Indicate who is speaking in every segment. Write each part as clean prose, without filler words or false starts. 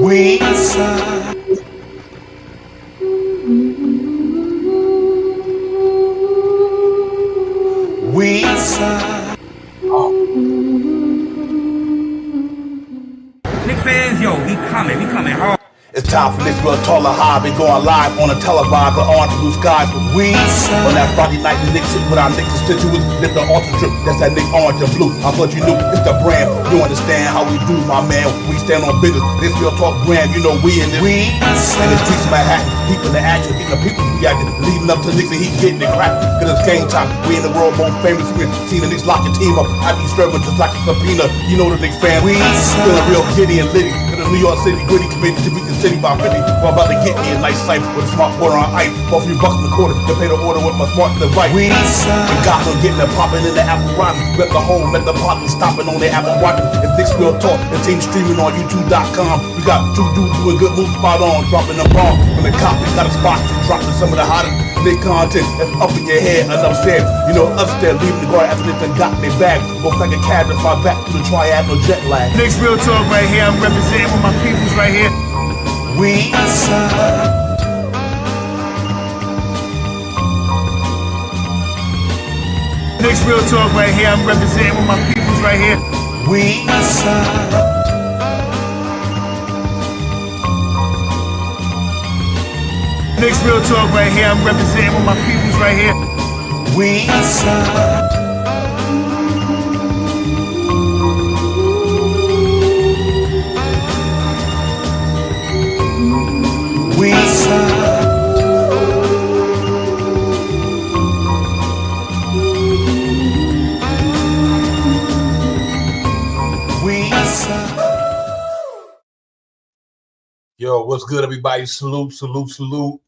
Speaker 1: We
Speaker 2: Knicks fans, yo, we coming hard.
Speaker 1: It's time for this real taller high. Been going live on a televised on the blue skies with we on that Friday night. The Knicks with our Knicks constituents lift the altar trip. That's that Nick orange and blue. I thought you knew it's the brand. You understand how we do, my man. We stand on business. This real talk brand. You know we in this. We in the streets of Manhattan, keeping the action, getting the people's reaction, leading up to Knicks and he getting it cracked. Cause it's game time. We in the world most famous. We seen the Knicks lock your team up. I be serving just like a subpoena. You know the Knicks fan. We feeling real giddy and litty. New York City gritty committee to beat the city by 50. Well, I'm about to get me a nice site with a smart quarter on ice. For a few bucks in the quarter to pay the order with my smart device. We got them getting it popping in the Apple Rotten. Let the home, let the partners stopping on their Apple Watch. It's Knicks Real Talk. The team streaming on YouTube.com. We got two dudes doing good moves spot on. Dropping the bomb from the cop. We got a spot to dropping some of the hottest Knick content that's up in your head. Enough said. You know, upstairs leaving the guard after they done got their bag. Looks like a cab to fly back to the triad, no jet lag.
Speaker 2: Knicks Real Talk right here. I'm representing with my peoples right here.
Speaker 1: We
Speaker 2: Knicks Real Talk right here. I'm representing with my peoples right here.
Speaker 1: We
Speaker 2: Knicks Real Talk right here. I'm representing with my peoples right here.
Speaker 1: We Yo, what's good, everybody? Salute, salute, salute.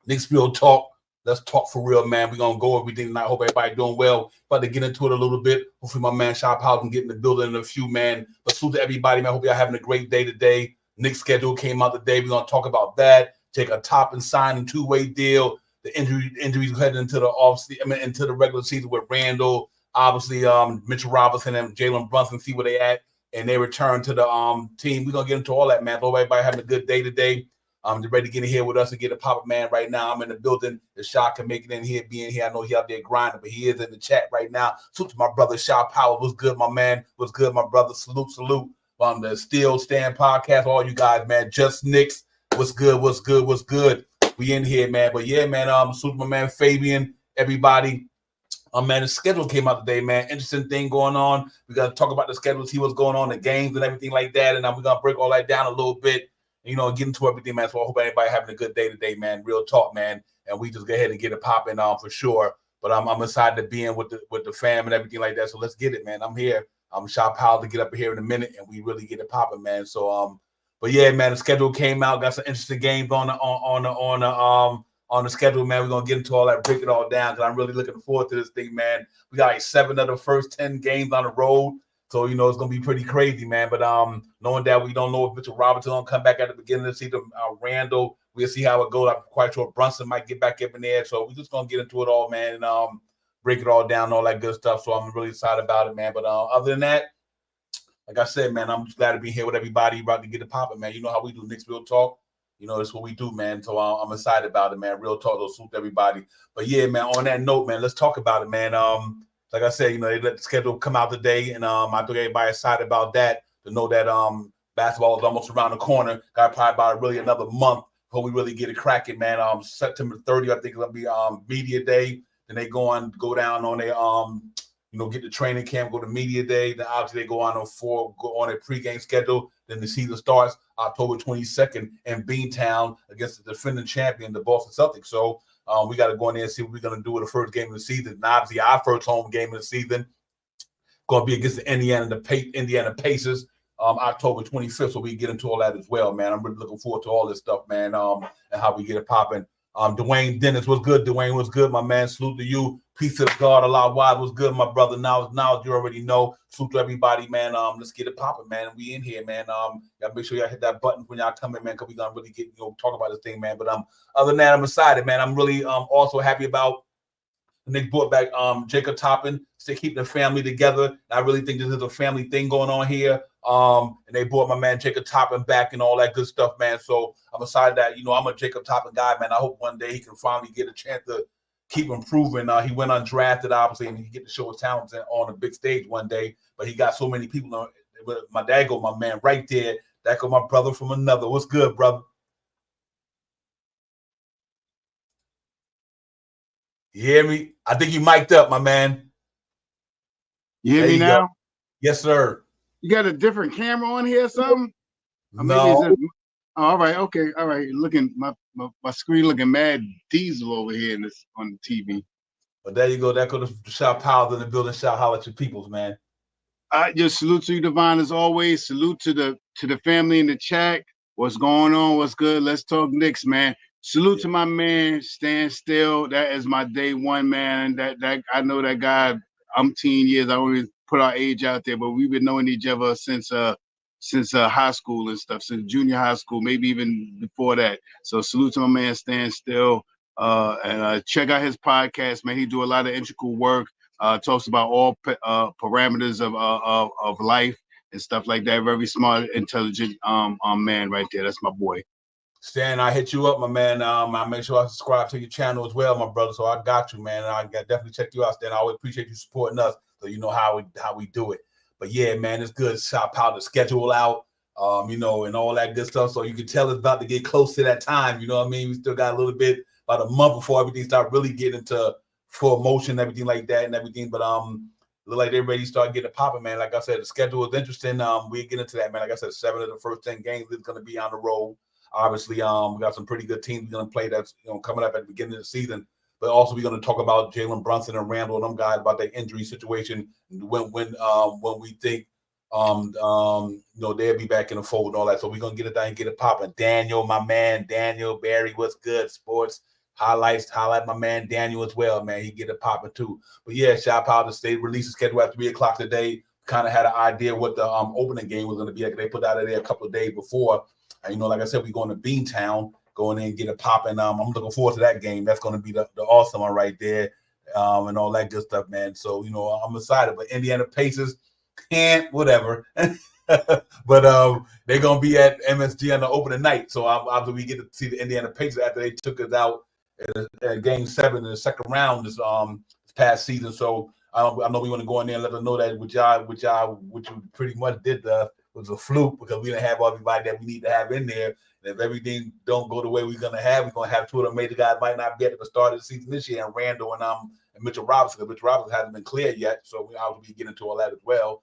Speaker 1: Knicks Real Talk. Let's talk for real, man. We're going to go everything tonight. I hope everybody doing well. About to get into it a little bit. Hopefully my man Shop House can get in the building in a few, man. But salute to everybody, man. Hope y'all having a great day today. Knicks schedule came out today. We're going to talk about that. Take a Toppin signing two-way deal. The injuries heading into the into the regular season with Randall, obviously Mitchell Robinson and Jalen Brunson, see where they at. And they return to the team. We're going to get into all that, man. Hope everybody having a good day today. They're ready to get in here with us and get a pop-up, man, right now. I'm in the building. The Shot can make it in here, being here. I know he out there grinding, but he is in the chat right now. Salute to my brother, Shot Power. What's good, my man? What's good, my brother? Salute, salute. The Still Stand podcast, all you guys, man. Just Knicks. What's good, what's good, what's good? We in here, man. But, yeah, man, salute to my man Fabian, everybody. Man, the schedule came out today, man. Interesting thing going on. We got to talk about the schedule, see what's going on, the games and everything like that. And we're going to break all that down a little bit, you know, get into everything, man. So I hope everybody having a good day today, man. Real talk, man. And we just go ahead and get it popping on for sure. But I'm excited to be in with the fam and everything like that. So let's get it, man. I'm here. I'm Shop Powell to get up here in a minute and we really get it popping, man. So but yeah, man, the schedule came out. Got some interesting games on the schedule, man. We're gonna get into all that, break it all down, because I'm really looking forward to this thing, man. We got like 7 of the first 10 games on the road, so you know it's gonna be pretty crazy, man. But knowing that we don't know if Mitchell Robinson gonna come back at the beginning of the season, Randall, we'll see how it goes. I'm quite sure Brunson might get back up in there, so we're just gonna get into it all, man, and break it all down, all that good stuff. So I'm really excited about it, man. But other than that, like I said, man, I'm just glad to be here with everybody, about to get it popping, man. You know how we do Knicks Real Talk. You know, that's what we do, man. So I'm excited about it, man. Real talk, those suit everybody. But yeah, man, on that note, man, let's talk about it, man. Like I said, you know, they let the schedule come out today, and I think everybody excited about that, to know that basketball is almost around the corner. Got probably about really another month before we really get it cracking, man. September 30th, I think it'll be media day. Then they go down on their you know, get the training camp, go to media day. Then obviously they go on a pregame schedule. Then the season starts October 22nd in Beantown against the defending champion, the Boston Celtics. So we got to go in there and see what we're going to do with the first game of the season. And obviously our first home game of the season going to be against the Indiana Pacers, October 25th. So we get into all that as well, man. I'm really looking forward to all this stuff, man, and how we get it popping. Dwayne Dennis, what's good? Dwayne, what's good, my man? Salute to you. Peace of God, Allah wide, what's good, my brother? Now you already know. Salute to everybody, man. Let's get it popping, man. We in here, man. Y'all make sure y'all hit that button when y'all come in, man, because we gonna really get, you know, talk about this thing, man. But other than that, I'm excited, man. I'm really also happy about And they brought back Jacob Toppin to keep the family together. And I really think this is a family thing going on here. And they brought my man Jacob Toppin back and all that good stuff, man. So I'm excited that, you know, I'm a Jacob Toppin guy, man. I hope one day he can finally get a chance to keep improving. He went undrafted, obviously, and he get to show his talents on a big stage one day. But he got so many people. My dad go, my man, right there. That go my brother from another. What's good, brother? You hear me? I think you mic'd up, my man.
Speaker 2: You hear me now?
Speaker 1: Go. Yes, sir.
Speaker 2: You got a different camera on here or something? Or maybe
Speaker 1: No.
Speaker 2: it's oh, all right, okay, all right. Looking, my screen looking mad diesel over here in this on the TV.
Speaker 1: But there you go. That goes to Shout Powers in the building. Shout holler at your peoples, man.
Speaker 2: I just salute to you, Divine, as always. Salute to the family in the chat. What's going on? What's good? Let's talk Knicks, man. Salute to my man, Stand Still. That is my day one, man. That I know that guy umpteen years. I always put our age out there, but we've been knowing each other since high school and stuff, since junior high school, maybe even before that. So salute to my man, Stand Still. And check out his podcast, man. He do a lot of integral work. Talks about all parameters of life and stuff like that. Very smart, intelligent man right there. That's my boy.
Speaker 1: Stan, I hit you up, my man. I make sure I subscribe to your channel as well, my brother. So I got you, man. I definitely check you out, Stan. I always appreciate you supporting us, so you know how we do it. But yeah, man, it's good. Shop out the schedule out, you know, and all that good stuff. So you can tell it's about to get close to that time. You know what I mean? We still got a little bit, about a month before everything start really getting into full motion, everything like that and everything. But look like they're ready to start getting it popping, man. Like I said, the schedule is interesting. We get into that, man. Like I said, 7 of the first 10 games is going to be on the road. Obviously, we got some pretty good teams going to play that's, you know, coming up at the beginning of the season. But also, we're going to talk about Jalen Brunson and Randall and them guys about their injury situation when we think you know, they'll be back in the fold and all that. So we're gonna get it down and get it popping. Daniel, my man, Daniel Barry, what's good? Sports highlights, highlight my man Daniel as well, man. He get it popping too. But yeah, shout out to State release the schedule at 3 o'clock today. Kind of had an idea what the opening game was going to be like. They put out of there a couple of days before. And, you know, like I said, we going to Beantown, going in and get it popping. I'm looking forward to that game. That's going to be the awesome one right there, and all that good stuff, man. So, you know, I'm excited. But Indiana Pacers can't, whatever. But they're going to be at MSG on the opening night. So after we get to see the Indiana Pacers after they took us out at Game 7 in the second round this past season. So I know we want to go in there and let them know that which you pretty much did was a fluke, because we didn't have everybody that we need to have in there. And if everything don't go the way we're gonna have 2 of the major guys might not be at the start of the season this year, and Randall and Mitchell Robinson. Because Mitchell Robinson hasn't been cleared yet, so we obviously get into all that as well.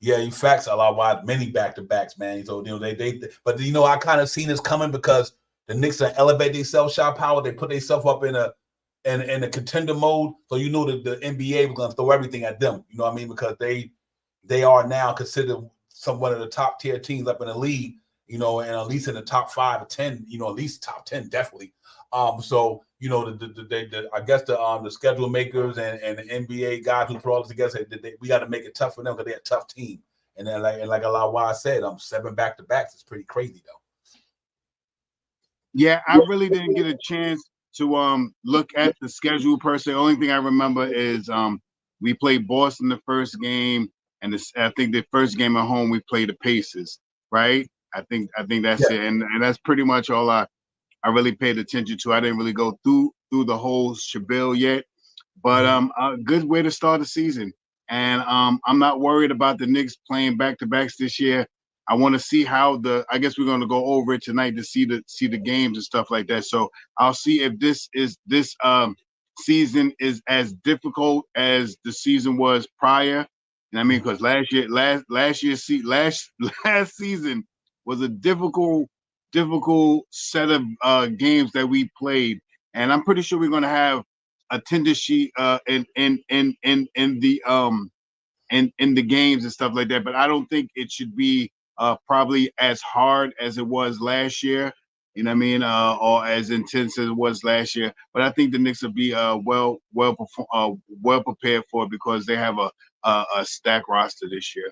Speaker 1: Yeah, you facts a lot wide, many back-to-backs, man. So, you know, but you know, I kind of seen this coming because the Knicks are elevating themselves, shot power. They put themselves up in a contender mode. So you know that the NBA was gonna throw everything at them. You know what I mean? Because they are now considered one of the top tier teams up in the league, you know, and at least in the top 5 or 10, you know, at least top 10 definitely. So you know, I guess the schedule makers and the NBA guys who put all this together, we got to make it tough for them because they're a tough team. And then like a lot why I said, 7 back-to-backs is pretty crazy though.
Speaker 2: Yeah, I really didn't get a chance to look at the schedule per se. The only thing I remember is we played Boston the first game, and I think the first game at home we played the Pacers, right? I think that's it, and that's pretty much all I really paid attention to. I didn't really go through the whole spiel yet, but a good way to start the season. And I'm not worried about the Knicks playing back-to-backs this year. I want to see how I guess we're going to go over it tonight to see the games and stuff like that. So I'll see if this season is as difficult as the season was prior. And I mean, because last season was a difficult set of games that we played, and I'm pretty sure we're going to have a tender sheet in the games and stuff like that. But I don't think it should be probably as hard as it was last year, you know what I mean, or as intense as it was last year. But I think the Knicks will be well prepared for it because they have a stacked roster this year.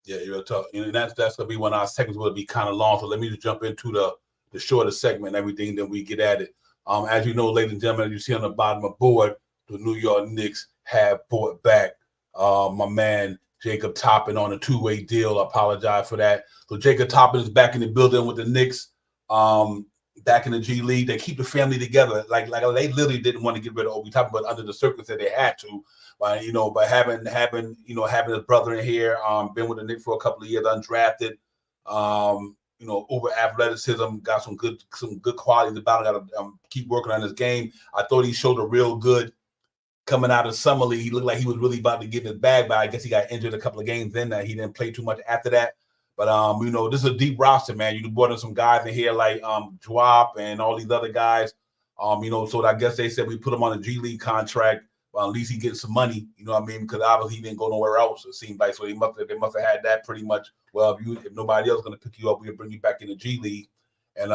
Speaker 1: Yeah, you're tough. And that's gonna be one of our segments will be kind of long. So let me just jump into the shorter segment and everything, then we get at it. As you know, ladies and gentlemen, as you see on the bottom of the board, the New York Knicks have brought back my man Jacob Toppin on a two-way deal. I apologize for that. So Jacob Toppin is back in the building with the Knicks, back in the G League. They keep the family together. Like they literally didn't want to get rid of Obi Toppin, but under the circumstances they had to. But having his brother in here, been with the Knicks for a couple of years, undrafted, over athleticism, got some good qualities about him. Got to keep working on his game. I thought he showed a real good coming out of summer league. He looked like he was really about to get his bag, but I guess he got injured a couple of games in that. He didn't play too much after that. But this is a deep roster, man. You brought in some guys in here like Drop and all these other guys. So I guess they said we put him on a G League contract. Well, at least he gets some money, you know what I mean? Because obviously he didn't go nowhere else, it seemed like. So they must have had that pretty much. Well, if nobody else is going to pick you up, we'll bring you back in the G League and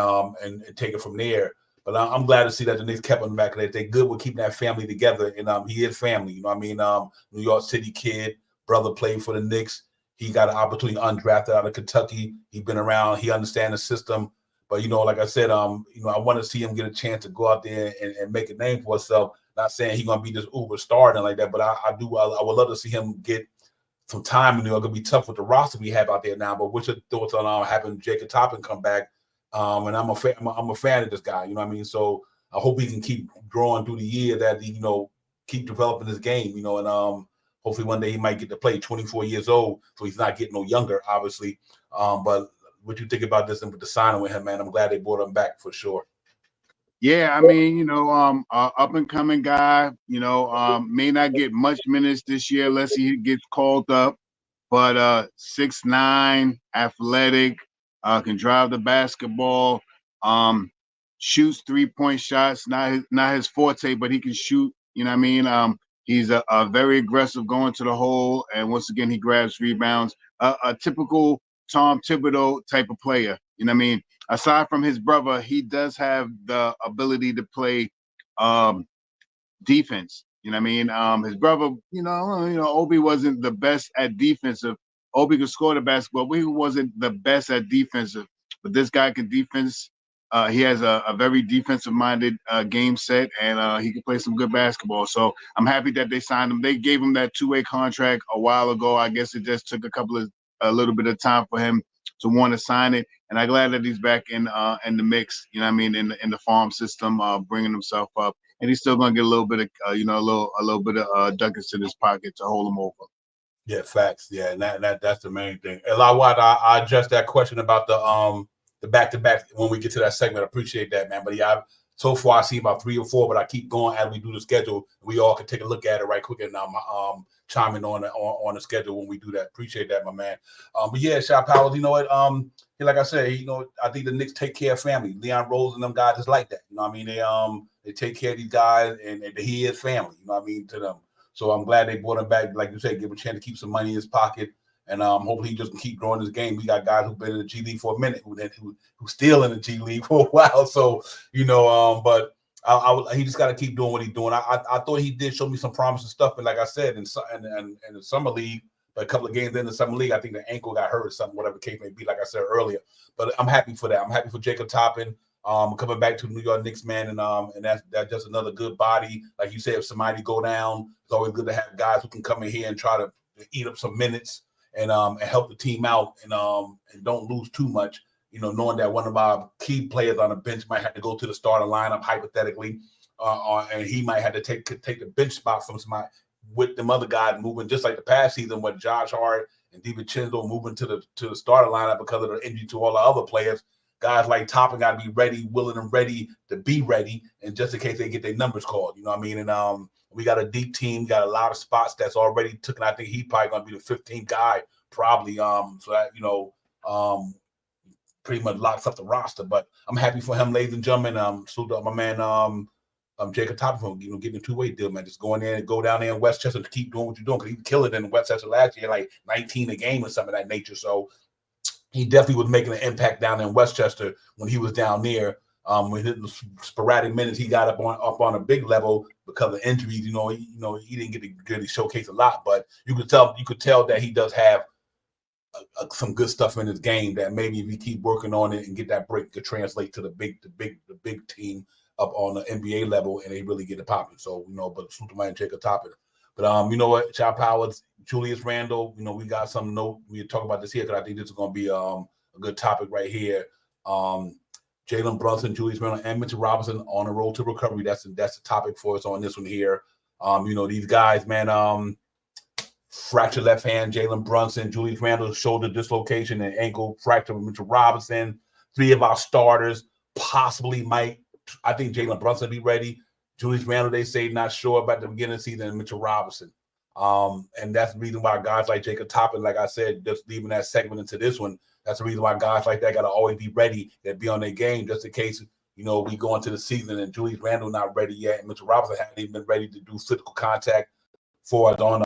Speaker 1: take it from there. But I'm glad to see that the Knicks kept him back. That they're good with keeping that family together. And he is family, you know what I mean? New York City kid, brother played for the Knicks. He got an opportunity undrafted out of Kentucky. He's been around. He understands the system. But, like I said, I want to see him get a chance to go out there and make a name for himself. Not saying he's going to be this uber star and like that, but I would love to see him get some time in New York. It'll be tough with the roster we have out there now. But what's your thoughts on having Jacob Toppin come back? And I'm a fan of this guy, you know what I mean? So I hope he can keep growing through the year, that he, keep developing his game, and hopefully one day he might get to play. 24 years old, so he's not getting no younger, obviously. But what you think about this and with the signing with him, man? I'm glad they brought him back for sure.
Speaker 2: Yeah, I mean, up and coming guy, may not get much minutes this year unless he gets called up, but 6'9", athletic, can drive the basketball, shoots 3-point shots, not his forte, but he can shoot, you know what I mean? He's a very aggressive going to the hole, and once again, he grabs rebounds. A typical Tom Thibodeau type of player, you know what I mean? Aside from his brother, he does have the ability to play defense. You know what I mean? His brother, Obi wasn't the best at defensive. Obi could score the basketball, but he wasn't the best at defensive. But this guy can defense. He has a very defensive-minded game set, and he can play some good basketball. So I'm happy that they signed him. They gave him that two-way contract a while ago. I guess it just took a little bit of time for him to want to sign it. And I'm glad that he's back in the mix. You know what I mean? In the farm system, bringing himself up, and he's still gonna get a little bit of a little bit of ducats in his pocket to hold him over.
Speaker 1: Yeah, facts. Yeah, and that's the main thing. A lot why I addressed that question about the back-to-back when we get to that segment. I appreciate that, man. But yeah, so far I see about 3 or 4, but I keep going as we do the schedule. We all can take a look at it right quick and chime in on the schedule when we do that. Appreciate that, my man. But yeah, Shot Powers, you know what? Like I said, I think the Knicks take care of family. Leon Rose and them guys is like that. You know what I mean? They take care of these guys, and he is family. You know what I mean, to them. So I'm glad they brought him back. Like you said, give him a chance to keep some money in his pocket. And hopefully he just can keep growing his game. We got guys who've been in the G League for a minute, who's still in the G League for a while. So, but he just got to keep doing what he's doing. I thought he did show me some promising stuff. And like I said, in the summer league, a couple of games in the summer league, I think the ankle got hurt or something, whatever the case may be, like I said earlier. But I'm happy for that. I'm happy for Jacob Toppin coming back to the New York Knicks, man. And that's just another good body. Like you said, if somebody go down, it's always good to have guys who can come in here and try to eat up some minutes and help the team out and don't lose too much, knowing that one of our key players on the bench might have to go to the starting lineup hypothetically, and he might have to take the bench spot from somebody with them other guys moving, just like the past season with Josh Hart and DiVincenzo moving to the starting lineup because of the injury to all the other players. Guys like Toppin got to be ready, willing and ready to be ready, and just in case they get their numbers called, you know what I mean? And we got a deep team, got a lot of spots that's already taken. I think he probably going to be the 15th guy, probably. So that pretty much locks up the roster. But I'm happy for him, ladies and gentlemen. Salute my man, Jacob Toppin, for getting a two-way deal, man. Just go down there in Westchester to keep doing what you're doing, because he was killing it in Westchester last year, like 19 a game or something of that nature. So he definitely was making an impact down in Westchester when he was down there. When the sporadic minutes he got up on a big level because of injuries, he didn't get to really showcase a lot, but you could tell that he does have some good stuff in his game that maybe if he keep working on it and get that break to translate to the big team up on the NBA level, and they really get it popping. So, but Superman and Jacob Toppin. But you know what, Chop Powers, Julius Randle, we got some note. We talk about this here because I think this is going to be a good topic right here. Jalen Brunson, Julius Randle, and Mitchell Robinson on the road to recovery. That's the topic for us on this one here. These guys, man, fractured left hand, Jalen Brunson, Julius Randle, shoulder dislocation and ankle fracture with Mitchell Robinson. 3 of our starters possibly might. I think Jalen Brunson will be ready. Julius Randle, they say not sure about the beginning of the season, and Mitchell Robinson. And that's the reason why guys like Jacob Toppin, like I said, just leaving that segment into this one, that's the reason why guys like that got to always be ready and be on their game just in case, we go into the season and Julius Randle not ready yet, and Mitchell Robinson hasn't even been ready to do physical contact for us on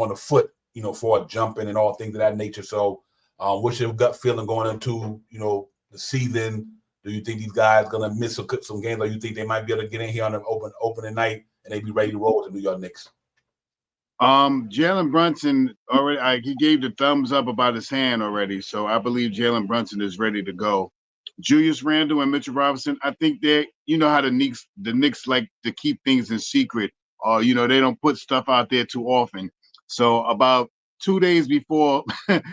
Speaker 1: the foot, for jumping and all things of that nature. So what's your gut feeling going into, the season? Do you think these guys going to miss some games, or you think they might be able to get in here on an opening night and they be ready to roll with the New York Knicks?
Speaker 2: Jalen Brunson already, he gave the thumbs up about his hand already, so I believe Jalen Brunson is ready to go. Julius Randle and Mitchell Robinson, I think they, how the Knicks like to keep things in secret, or they don't put stuff out there too often. So about 2 days before the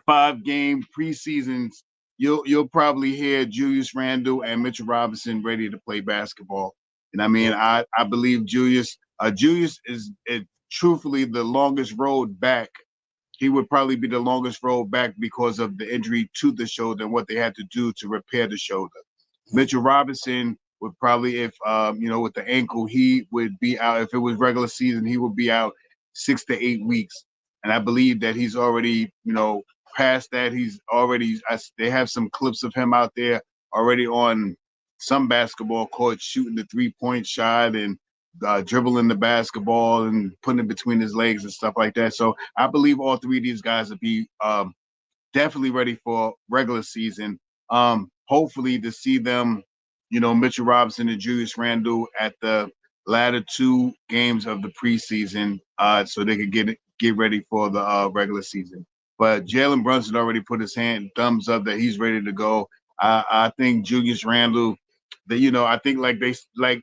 Speaker 2: 5-game preseasons, you'll probably hear Julius Randle and Mitchell Robinson ready to play basketball. And I mean, I believe Julius is truthfully the longest road back. He would probably be the longest road back because of the injury to the shoulder and what they had to do to repair the shoulder. Mitchell Robinson would probably, if with the ankle, he would be out. If it was regular season, he would be out 6 to 8 weeks. And I believe that he's already, past that. They have some clips of him out there already on some basketball court shooting the 3-point shot and dribbling the basketball and putting it between his legs and stuff like that. So I believe all 3 of these guys will be definitely ready for regular season. Hopefully to see them, Mitchell Robinson and Julius Randle at the latter 2 games of the preseason, so they could get ready for the regular season. But Jalen Brunson already put his thumbs up that he's ready to go. I think Julius Randle, I think like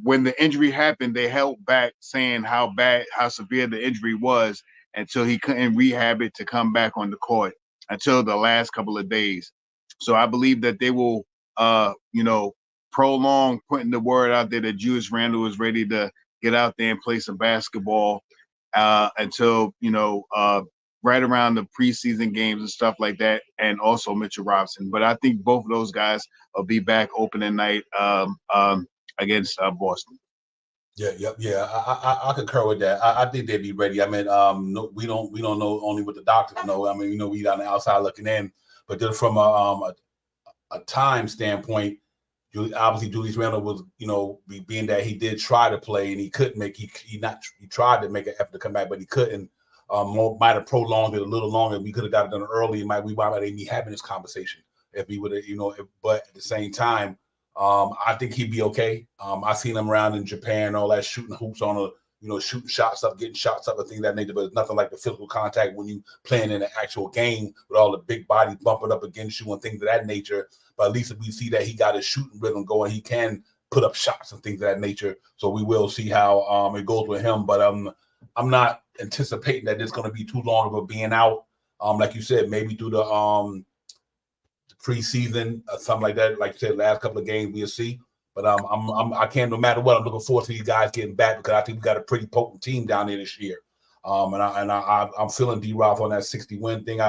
Speaker 2: when the injury happened, they held back saying how severe the injury was until he couldn't rehab it to come back on the court until the last couple of days. So I believe that they will, prolong putting the word out there that Julius Randle is ready to get out there and play some basketball until, right around the preseason games and stuff like that, and also Mitchell Robinson. But I think both of those guys will be back opening night against Boston.
Speaker 1: Yeah. I concur with that. I think they'd be ready. I mean, no, we don't know only what the doctors know. I mean, we on the outside looking in, but just from a time standpoint, obviously Julius Randle was, being that he did try to play and he couldn't make. He tried to make an effort to come back, but he couldn't. Might have prolonged it a little longer. We could have got it done early. We might not even be having this conversation if we would have, but at the same time, I think he'd be okay. I seen him around in Japan, all that shooting hoops on shooting shots up, getting shots up, and things of that nature. But it's nothing like the physical contact when you playing in an actual game with all the big bodies bumping up against you and things of that nature. But at least if we see that he got his shooting rhythm going, he can put up shots and things of that nature. So we will see how it goes with him. But I'm not anticipating that it's going to be too long of a being out. Like you said, maybe through the preseason or something like that. Like you said, last couple of games we'll see. But I can't. No matter what, I'm looking forward to these guys getting back because I think we got a pretty potent team down there this year. I'm feeling D-Rob on that 60-win thing.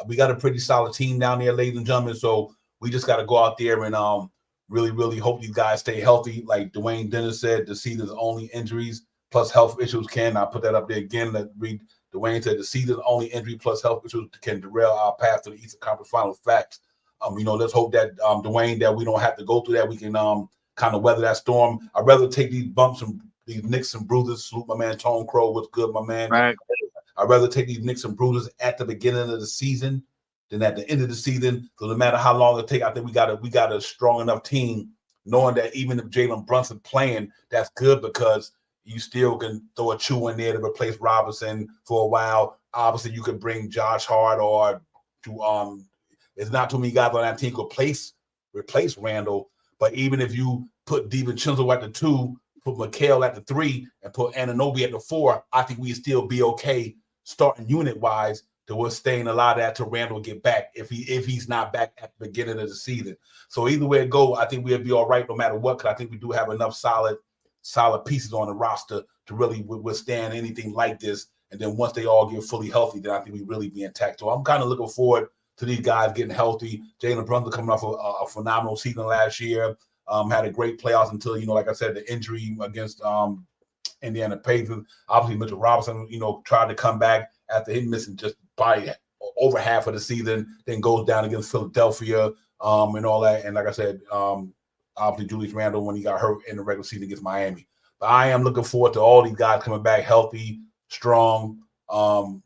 Speaker 1: We got a pretty solid team down there, ladies and gentlemen. So we just got to go out there and really, really hope these guys stay healthy. Like Dwayne Dennis said, the season's only injuries plus health issues can. I put that up there again. Let's read. Dwayne said the season's only injury plus health issues can derail our path to the Eastern Conference Final. Facts. Let's hope that Dwayne, that we don't have to go through that. We can kind of weather that storm. I'd rather take these bumps and these nicks and bruises. Salute my man Tone Crow. What's good, my man?
Speaker 2: Right.
Speaker 1: I'd rather take these nicks and bruises at the beginning of the season than at the end of the season. So no matter how long it takes, I think we got a strong enough team, knowing that even if Jalen Brunson playing, that's good because you still can throw a chew in there to replace Robinson for a while. Obviously, you could bring Josh Hart or to There's not too many guys on that team could replace Randall. But even if you put DiVincenzo at the 2, put McHale at the 3, and put Anunoby at the 4, I think we'd still be okay starting unit-wise to withstand a lot of that till Randall get back if he's not back at the beginning of the season. So either way it go, I think we'll be all right no matter what, because I think we do have enough solid pieces on the roster to really withstand anything like this. And then once they all get fully healthy, then I think we really be intact. So I'm kind of looking forward to these guys getting healthy. Jalen Brunson coming off a phenomenal season last year. Had a great playoffs until, like I said, the injury against Indiana Pacers. Obviously, Mitchell Robinson, tried to come back after him missing just by over half of the season, then goes down against Philadelphia and all that. And like I said, obviously Julius Randle when he got hurt in the regular season against Miami. But I am looking forward to all these guys coming back healthy, strong.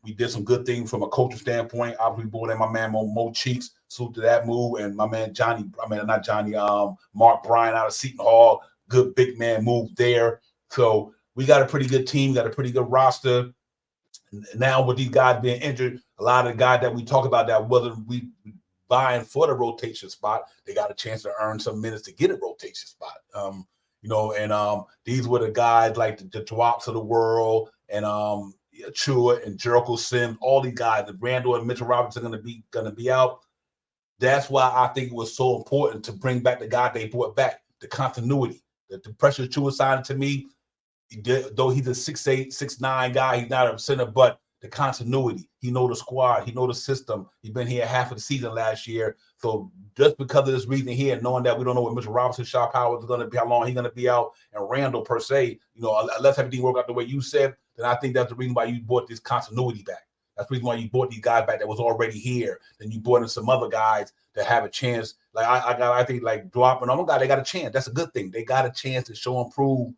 Speaker 1: We did some good things from a coaching standpoint. Obviously, brought in my man Mo Cheeks, salute to that move, and my man Mark Bryan out of Seton Hall, good big man move there. So we got a pretty good team, got a pretty good roster. Now with these guys being injured, a lot of the guys that we talk about that wasn't we vying for the rotation spot, they got a chance to earn some minutes to get a rotation spot. These were the guys like the Drops of the world and Chua and Jericho Sims, all these guys, the Randall and Mitchell Robinson gonna be out. That's why I think it was so important to bring back the guy they brought back, the continuity. The pressure Chua signed to me, though he's a 6'8", 6'9" guy, he's not a center, but the continuity. He know the squad. He know the system. He's been here half of the season last year. So just because of this reason here, knowing that we don't know what Mitchell Robinson, Shaw Powers is going to be, how long he's going to be out, and Randall per se, unless everything work out the way you said, then I think that's the reason why you brought this continuity back. That's the reason why you brought these guys back that was already here. Then you brought in some other guys that have a chance. Like I think like Drop and other guys, they got a chance. That's a good thing. They got a chance to show and prove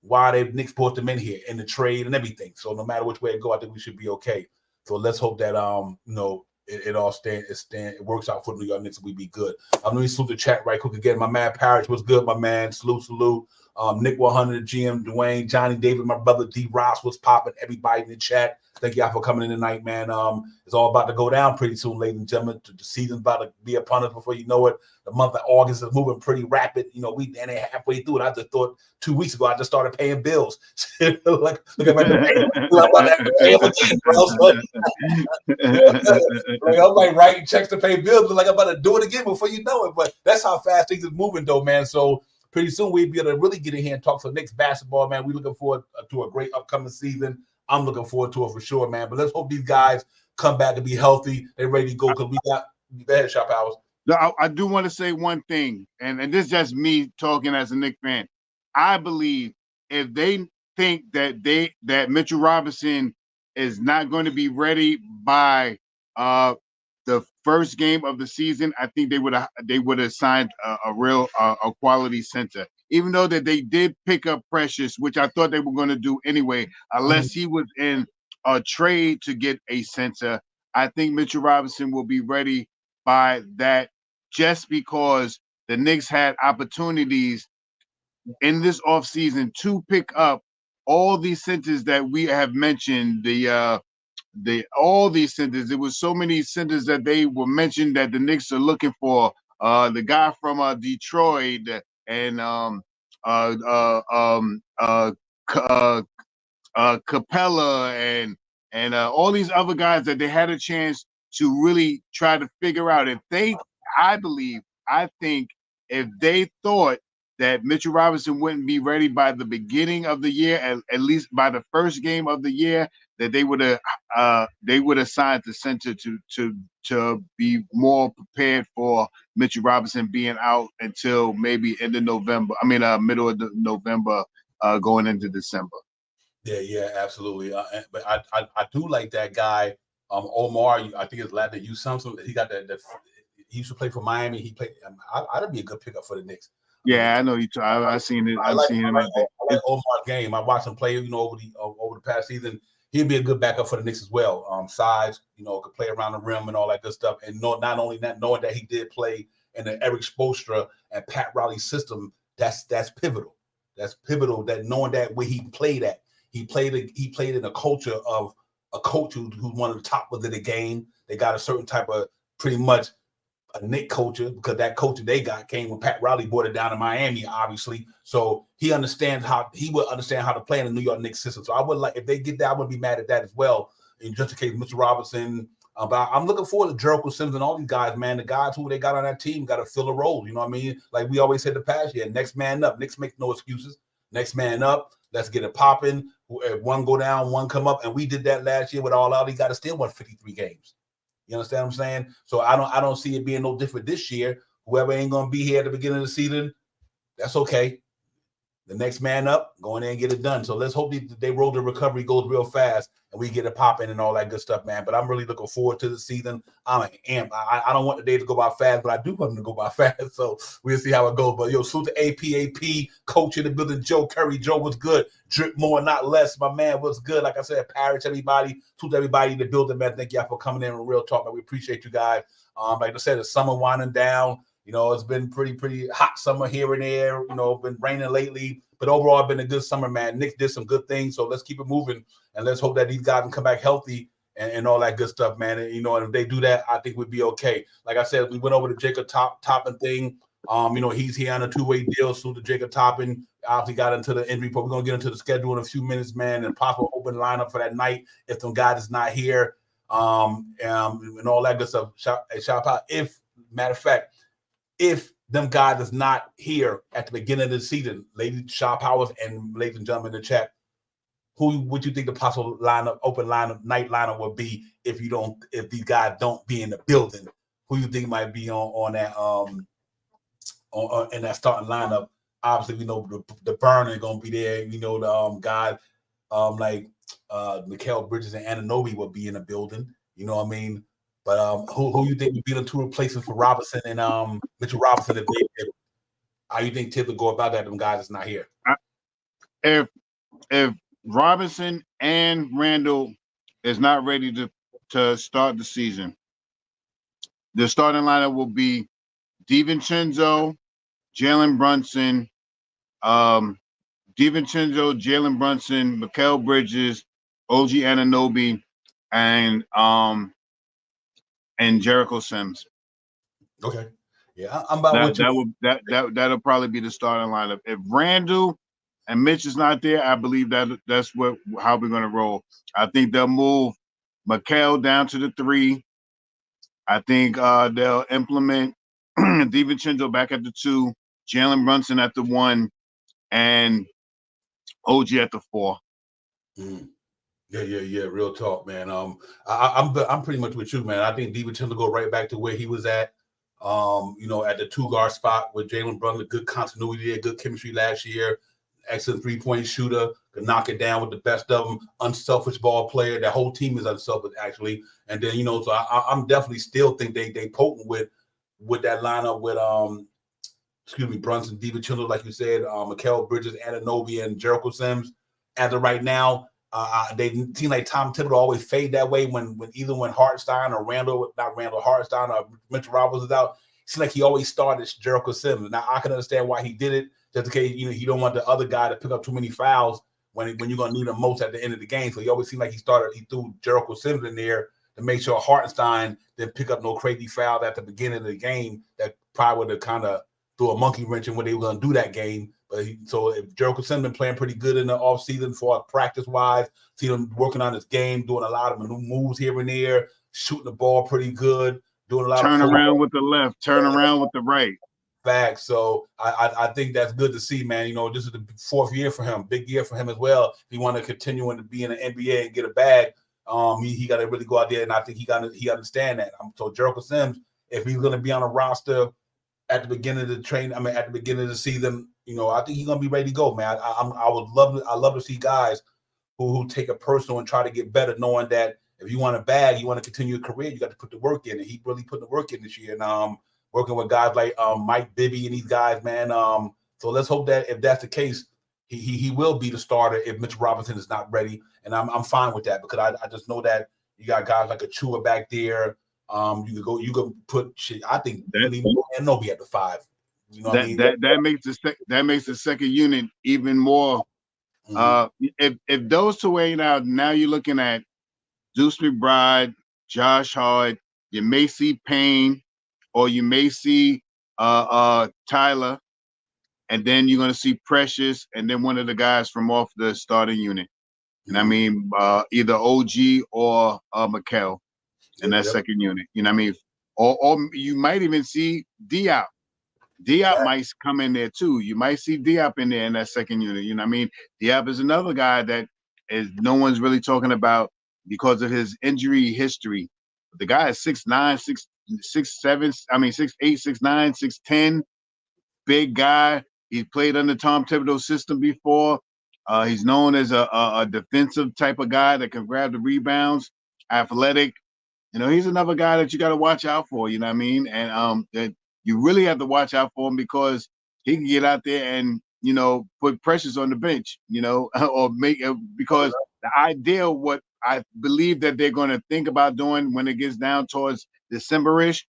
Speaker 1: why they Knicks brought them in here in the trade and everything. So no matter which way it go, I think we should be okay. So let's hope that it all it works out for the New York Knicks and we be good. Let me salute the chat right quick again. My man Parrish, what's good, my man? Salute. Nick 100, GM Dwayne, Johnny David, my brother D Ross, what's popping? Everybody in the chat. Thank y'all for coming in tonight, man. It's all about to go down pretty soon, ladies and gentlemen. The season's about to be upon us before you know it. The month of August is moving pretty rapid. We halfway through it. I just thought 2 weeks ago I just started paying bills. Look at my I'm like writing checks to pay bills, but like I'm about to do it again before you know it. But that's how fast things is moving, though, man. So pretty soon we'll be able to really get in here and talk some Knicks basketball, man. We're looking forward to a great upcoming season. I'm looking forward to it for sure, man. But let's hope these guys come back to be healthy. They're ready to go because we got – go ahead, Shop Powers.
Speaker 2: I do want to say one thing, and this is just me talking as a Knicks fan. I believe if they think that Mitchell Robinson is not going to be ready by the first game of the season, I think they would have signed a real quality center. Even though that they did pick up Precious, which I thought they were going to do anyway, unless he was in a trade to get a center, I think Mitchell Robinson will be ready by that, just because the Knicks had opportunities in this offseason to pick up all these centers that we have mentioned. All these centers. There was so many centers that they were mentioned that the Knicks are looking for. The guy from Detroit and Capella and all these other guys that they had a chance to really try to figure out. I think if they thought that Mitchell Robinson wouldn't be ready by the beginning of the year, at least by the first game of the year, that they would have signed the center to be more prepared for Mitchell Robinson being out until maybe middle of November, going into December.
Speaker 1: Yeah, absolutely. But I do like that guy, Omar. I think it's glad that you something. He got that. He used to play for Miami. He played. I'd be a good pickup for the Knicks.
Speaker 2: Yeah, I know you. I've seen it. I've seen him.
Speaker 1: I like Omar's game. I watched him play. Over the past season, he'd be a good backup for the Knicks as well. Size, could play around the rim and all that good stuff. And not only that, knowing that he did play in the Eric Spoelstra and Pat Riley system, that's pivotal. That's pivotal. That knowing that where he played at, he played in a culture of a coach who's one of the top within the game. They got a certain type of pretty much a Nick culture, because that culture they got came when Pat Riley brought it down to Miami, obviously. So he would understand how to play in the New York Knicks system. So I would like, if they get that, I wouldn't be mad at that as well. In just in case Mr. Robinson. But I'm looking forward to Jericho Sims and all these guys, man. The guys who they got on that team got to fill a role. You know what I mean? Like we always said the past year, next man up. Knicks make no excuses. Next man up. Let's get it popping. One go down, one come up, and we did that last year with all out. He got to still won 53 games. You understand what I'm saying? So I don't see it being no different this year. Whoever ain't gonna be here at the beginning of the season, that's okay. The next man up, go in there and get it done. So let's hope they roll the recovery goes real fast and we get it popping and all that good stuff, man. But I'm really looking forward to the season. I'm an amp. I don't want the day to go by fast, but I do want them to go by fast. So we'll see how it goes. But yo, salute to APAP, coach in the building, Joe Curry. Joe, what's good? Drip more, not less. My man, what's good? Like I said, Parrish, everybody, salute to everybody in the building, man. Thank y'all for coming in with Real Talk, man. We appreciate you guys. Like I said, the summer winding down. You know, it's been pretty hot summer here and there. You know, been raining lately. But overall, it's been a good summer, man. Nick did some good things, so let's keep it moving. And let's hope that these guys can come back healthy and all that good stuff, man. And, you know, and if they do that, I think we'd be okay. Like I said, we went over the Jacob Toppin thing. You know, he's here on a two-way deal. So the Jacob Toppin obviously got into the injury, but we're going to get into the schedule in a few minutes, man, and possible open lineup for that night if some guy is not here and all that good stuff. Shout out. If, matter of fact, if them guys is not here at the beginning of the season, ladies, Shaw Powers and ladies and gentlemen in the chat, who would you think the possible lineup, open lineup, night lineup would be if these guys don't be in the building? Who you think might be on that in that starting lineup? Obviously, we know the burner gonna be there. We know the guys like Mikal Bridges and Anunoby will be in the building. You know what I mean? But who you think would be the two replacements for Robinson and Mitchell Robinson? How you think Tibbs would go about that? Them guys is not here.
Speaker 2: If Robinson and Randall is not ready to start the season, the starting lineup will be DiVincenzo, Jalen Brunson, DiVincenzo, Jalen Brunson, Mikal Bridges, OG Anunoby, and Jericho Sims.
Speaker 1: Okay. Yeah, I'm about
Speaker 2: that'll probably be the starting lineup. If Randall and Mitch is not there, I believe that's how we're gonna roll. I think they'll move Mikal down to the 3. I think they'll implement DiVincenzo back at the 2, Jalen Brunson at the 1, and OG at the 4.
Speaker 1: Mm. Yeah. Real talk, man. I'm pretty much with you, man. I think DiVincenzo go right back to where he was at. You know, at the 2-guard spot with Jalen Brunson, good continuity there, good chemistry last year. Excellent 3-point shooter, could knock it down with the best of them. Unselfish ball player. That whole team is unselfish, actually. And then, you know, so I'm definitely still think they potent with that lineup with Brunson, DiVincenzo, like you said, Mikal Bridges, Anunoby, and Jericho Sims. As of right now, they seem like Tom Thibodeau always fade that way when Hartenstein or Hartenstein or Mitchell Roberts is out. It seems like he always started Jericho Sims. Now I can understand why he did it. Just in case, you know, he don't want the other guy to pick up too many fouls when you're gonna need him most at the end of the game. So he always seemed like he threw Jericho Sims in there to make sure Hartenstein didn't pick up no crazy foul at the beginning of the game that probably would have kind of threw a monkey wrench in when they were gonna do that game. But so if Jericho Sims been playing pretty good in the offseason for practice-wise, see him working on his game, doing a lot of new moves here and there, shooting the ball pretty good, doing a lot
Speaker 2: of turn around with the left, turn around with the right.
Speaker 1: Back. So I think that's good to see, man. You know, this is the 4th year for him, big year for him as well. If he want to continue to be in the NBA and get a bag, he got to really go out there, and I think he understand that. So Jericho Sims, if he's going to be on a roster at the beginning of the beginning of the season, you know, I think he's gonna be ready to go, man. I love to see guys who take it personal and try to get better, knowing that if you want a bag, you want to continue your career, you got to put the work in. And he really put the work in this year. And working with guys like Mike Bibby and these guys, man. So let's hope that if that's the case, he will be the starter if Mitchell Robinson is not ready. And I'm fine with that because I just know that you got guys like Achua back there. You can put shit. I think Anunoby at the 5. You know what I mean?
Speaker 2: That makes the second unit even more. If those two ain't out, now you're looking at Deuce McBride, Josh Hart, your Macy Payne, or you may see Tyler, and then you're gonna see Precious, and then one of the guys from off the starting unit. And I mean, either OG or Mikel in that second unit. You know what I mean? Or you might even see Diop. Diop might come in there too. You might see Diop in there in that second unit. You know what I mean? Diop is another guy that is no one's really talking about because of his injury history. The guy is 6'9", 6'7", 6'8", 6'9", 6'10", big guy. He played under Tom Thibodeau's system before. He's known as a defensive type of guy that can grab the rebounds, athletic. You know, he's another guy that you got to watch out for. You know what I mean? And that you really have to watch out for him because he can get out there and put pressures on the bench. Or make because the idea what I believe that they're going to think about doing when it gets down towards December-ish,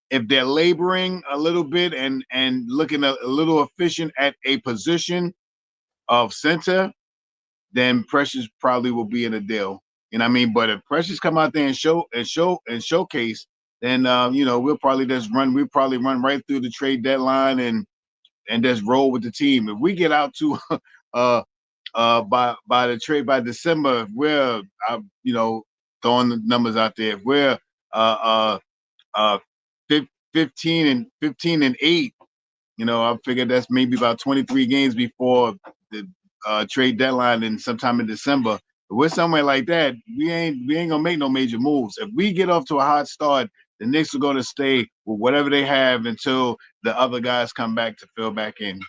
Speaker 2: if they're laboring a little bit and looking a little efficient at a position of center, then Precious probably will be in a deal. You know what I mean? But if Precious come out there and showcase, then we'll probably run right through the trade deadline and just roll with the team. If we get out to by the trade by December, if we're throwing the numbers out there, if we're 15 and 8, I figured that's maybe about 23 games before the trade deadline and sometime in December. If we're somewhere like that, we ain't gonna make no major moves. If we get off to a hot start, the Knicks are gonna stay with whatever they have until the other guys come back to fill back in.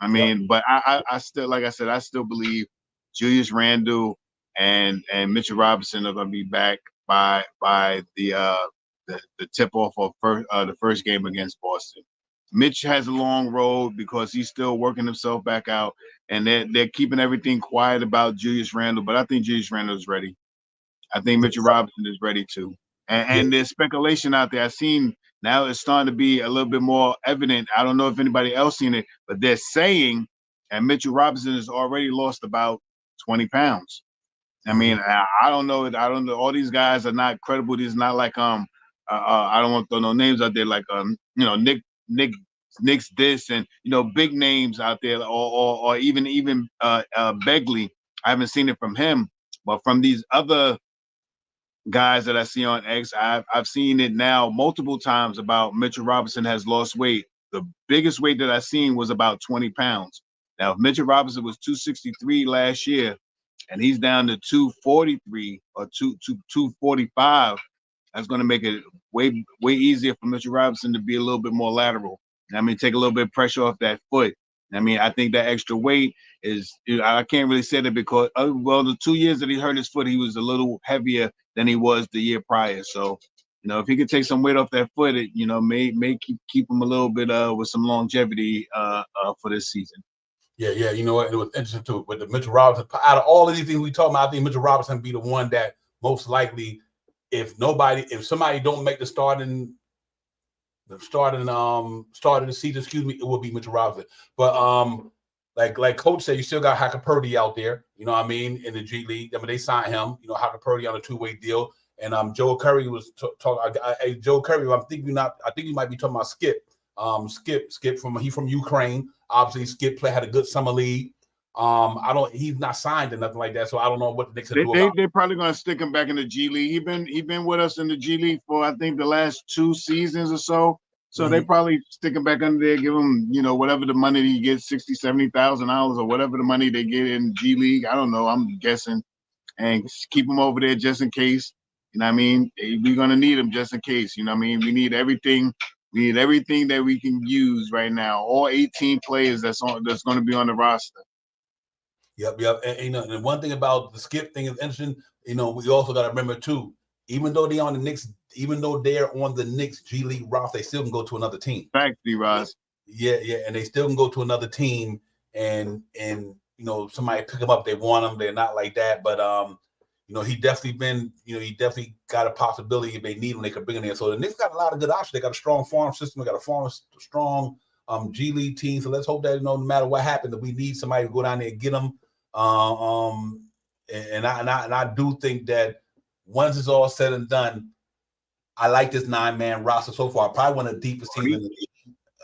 Speaker 2: I mean, but I still, like I said, I still believe Julius Randle and Mitchell Robinson are gonna be back by the tip off of the first game against Boston. Mitch has a long road because he's still working himself back out, and they're keeping everything quiet about Julius Randle. But I think Julius Randle is ready. I think Mitchell Robinson is ready too. And there's speculation out there. I've seen now it's starting to be a little bit more evident. I don't know if anybody else seen it, but they're saying that Mitchell Robinson has already lost about 20 pounds. I mean, I don't know. All these guys are not credible. These not like I don't want to throw no names out there like Nick's this and big names out there or even Begley. I haven't seen it from him, but from these other guys that I see on X, I've seen it now multiple times about Mitchell Robinson has lost weight. The biggest weight that I seen was about 20 pounds. Now, if Mitchell Robinson was 263 last year and he's down to 243 or 245, that's going to make it way easier for Mitchell Robinson to be a little bit more lateral. I mean, take a little bit of pressure off that foot. I mean, I think that extra weight is, I can't really say that because, the 2 years that he hurt his foot, he was a little heavier than he was the year prior. So, if he could take some weight off that foot, it, may keep him a little bit with some longevity for this season.
Speaker 1: Yeah. You know what? It was interesting too. With the Mitchell Robinson, out of all of these things we talk about, I think Mitchell Robinson be the one that most likely, if somebody don't make the start of the season, it will be Mitchell Robinson. But like Coach said, you still got Hackapurdy out there, you know what I mean, in the G League. I mean, they signed him, Hackapurdy on a 2-way deal. And Joe Curry was talking. Joe Curry, I think you might be talking about Skip. Skip from Ukraine. Obviously, Skip had a good summer league. He's not signed or nothing like that, so I don't know what the Knicks are doing.
Speaker 2: They're probably gonna stick him back in the G League. He been with us in the G League for I think the last 2 seasons or so. So they probably stick him back under there, give him, whatever the money he gets, $60,000-$70,000 or whatever the money they get in G League. I don't know. I'm guessing, and keep him over there just in case. You know what I mean? We're gonna need him just in case. You know what I mean? We need everything. We need everything that we can use right now. All 18 players that's going to be on the roster.
Speaker 1: Yep. And one thing about the Skip thing is interesting. We also got to remember too. Even though they're on the Knicks G League roster, they still can go to another team.
Speaker 2: Fact, D-Roz.
Speaker 1: Yeah, and they still can go to another team, and somebody pick them up. They want them. They're not like that, but he definitely got a possibility if they need him, they could bring him in. So the Knicks got a lot of good options. They got a strong farm system. They got a strong G League team. So let's hope that no matter what happens, that we need somebody to go down there and get them. And I do think that once it's all said and done, I like this 9-man roster so far. Probably one of the deepest teams in the league.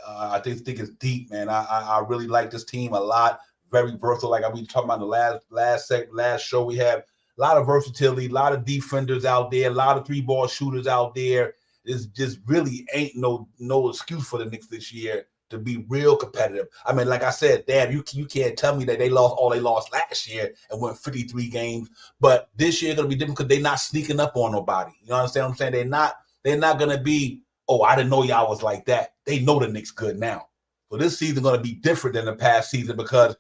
Speaker 1: I think it's deep, man. I really like this team a lot. Very versatile. Like we talking about the last show, we have a lot of versatility, a lot of defenders out there, a lot of 3-ball shooters out there. It's just really ain't no excuse for the Knicks this year to be real competitive. I mean, like I said, damn, you can't tell me that they lost last year and won 53 games, but this year gonna be different because they're not sneaking up on nobody. You understand what I'm saying? They're not gonna be, oh, I didn't know y'all was like that. They know the Knicks good now. So this season going to be different than the past season because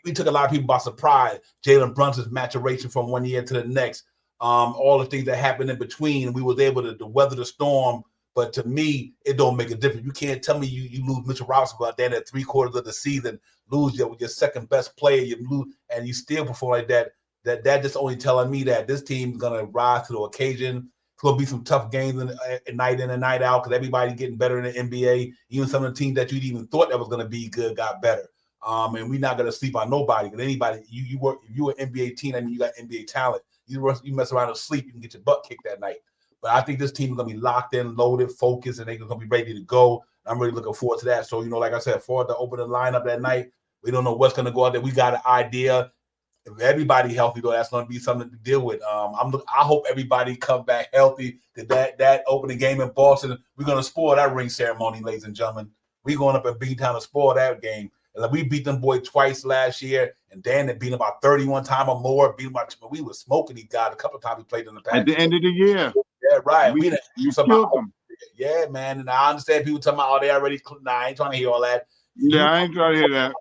Speaker 1: we took a lot of people by surprise. Jalen Brunson's maturation from one year to the next, all the things that happened in between, we was able to weather the storm. But to me, it don't make a difference. You can't tell me you lose Mitchell Robinson, but then at 3/4 of the season, lose your second best player, you lose, and you still perform like that. That just only telling me that this team is gonna rise to the occasion. It's gonna be some tough games night in and night out because everybody's getting better in the NBA. Even some of the teams that you even thought that was gonna be good got better. And we're not gonna sleep on nobody. Because anybody, you work, if you're an NBA team, I mean you got NBA talent. You mess around and sleep, you can get your butt kicked that night. But I think this team is gonna be locked in, loaded, focused, and they're gonna be ready to go. I'm really looking forward to that. So like I said, for the opening lineup that night, we don't know what's gonna go out there. We got an idea. If everybody healthy, though, that's going to be something to deal with. I hope everybody come back healthy. That opening game in Boston, we're going to spoil that ring ceremony, ladies and gentlemen. We're going up in Beantown to spoil that game. And we beat them boys twice last year, and Dan had beat them about 31 times or more. We were smoking these guys a couple of times we played in the past.
Speaker 2: At the end of the year.
Speaker 1: Yeah, right.
Speaker 2: We killed them.
Speaker 1: Yeah, man. And I understand people talking about, they already. Nah, I ain't trying to hear all that.
Speaker 2: Yeah, I ain't trying to hear that.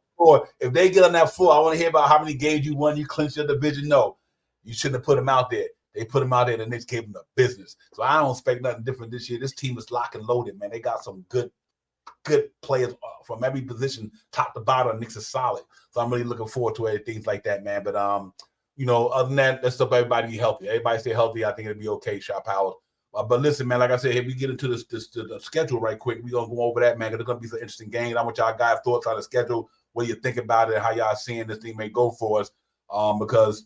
Speaker 1: If they get on that floor, I want to hear about how many games you won, you clinched your division. No, you shouldn't have put them out there. They put them out there, and the Knicks gave them the business. So I don't expect nothing different this year. This team is lock and loaded, man. They got some good players from every position, top to bottom. The Knicks is solid. So I'm really looking forward to it, things like that, man. But other than that, let's hope everybody be healthy. Everybody stay healthy. I think it'll be okay, Shot Powers. But listen, man, like I said, if we get into the schedule right quick, we're going to go over that, man, because it's going to be some interesting games. I want y'all guys' thoughts on the schedule. What do you think about it? How y'all seeing this thing may go for us? Because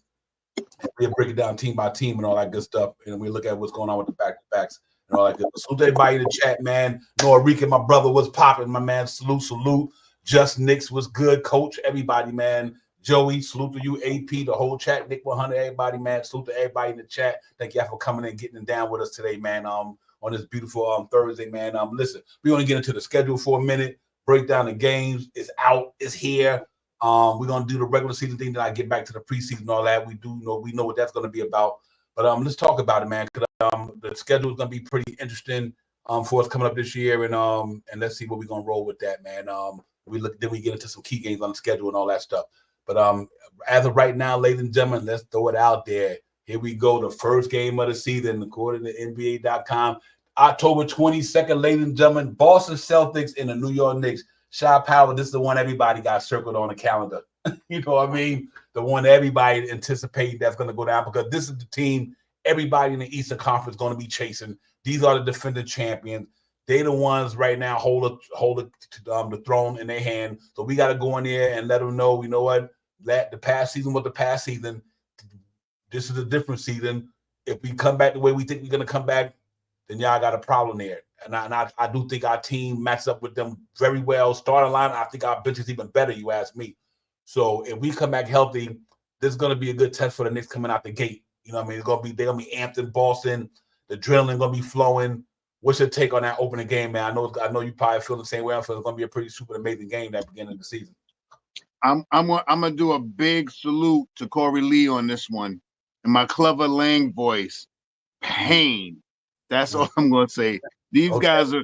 Speaker 1: we break it down team by team and all that good stuff, and we look at what's going on with the back-to-backs and all that good. Salute everybody in the chat, man. Noah Rican, my brother, was popping, my man. Salute. Just Knicks was good, coach. Everybody, man. Joey, salute to you. AP, the whole chat. Nick 100, everybody, man. Salute to everybody in the chat. Thank y'all for coming and getting down with us today, man. On this beautiful Thursday, man. Listen, we want to get into the schedule for a minute. Break down the games. It's out. It's here. We're gonna do the regular season thing. Then I get back to the preseason and all that. We know what that's gonna be about. But let's talk about it, man. Because the schedule is gonna be pretty interesting for us coming up this year, and let's see what we're gonna roll with that, man. We get into some key games on the schedule and all that stuff. But as of right now, ladies and gentlemen, let's throw it out there. Here we go. The first game of the season, according to NBA.com. October 22nd, ladies and gentlemen, Boston Celtics and the New York Knicks. Shy Power, this is the one everybody got circled on the calendar. You know what I mean? The one everybody anticipating that's going to go down, because this is the team everybody in the Eastern Conference is going to be chasing. These are the defending champions. They're the ones right now hold the throne in their hand. So we got to go in there and let them know, you know what, that the past season was the past season. This is a different season. If we come back the way we think we're going to come back, then y'all got a problem there. And I do think our team matches up with them very well. Starting line, I think our bench is even better, you ask me. So if we come back healthy, this is going to be a good test for the Knicks coming out the gate. You know what I mean? They're going to be amped in Boston. The adrenaline going to be flowing. What's your take on that opening game, man? I know you probably feel the same way. I feel it's going to be a pretty super amazing game that beginning of the season.
Speaker 2: I'm gonna do a big salute to Corey Lee on this one in my Clever Lang voice. Pain. That's all I'm gonna say. These guys are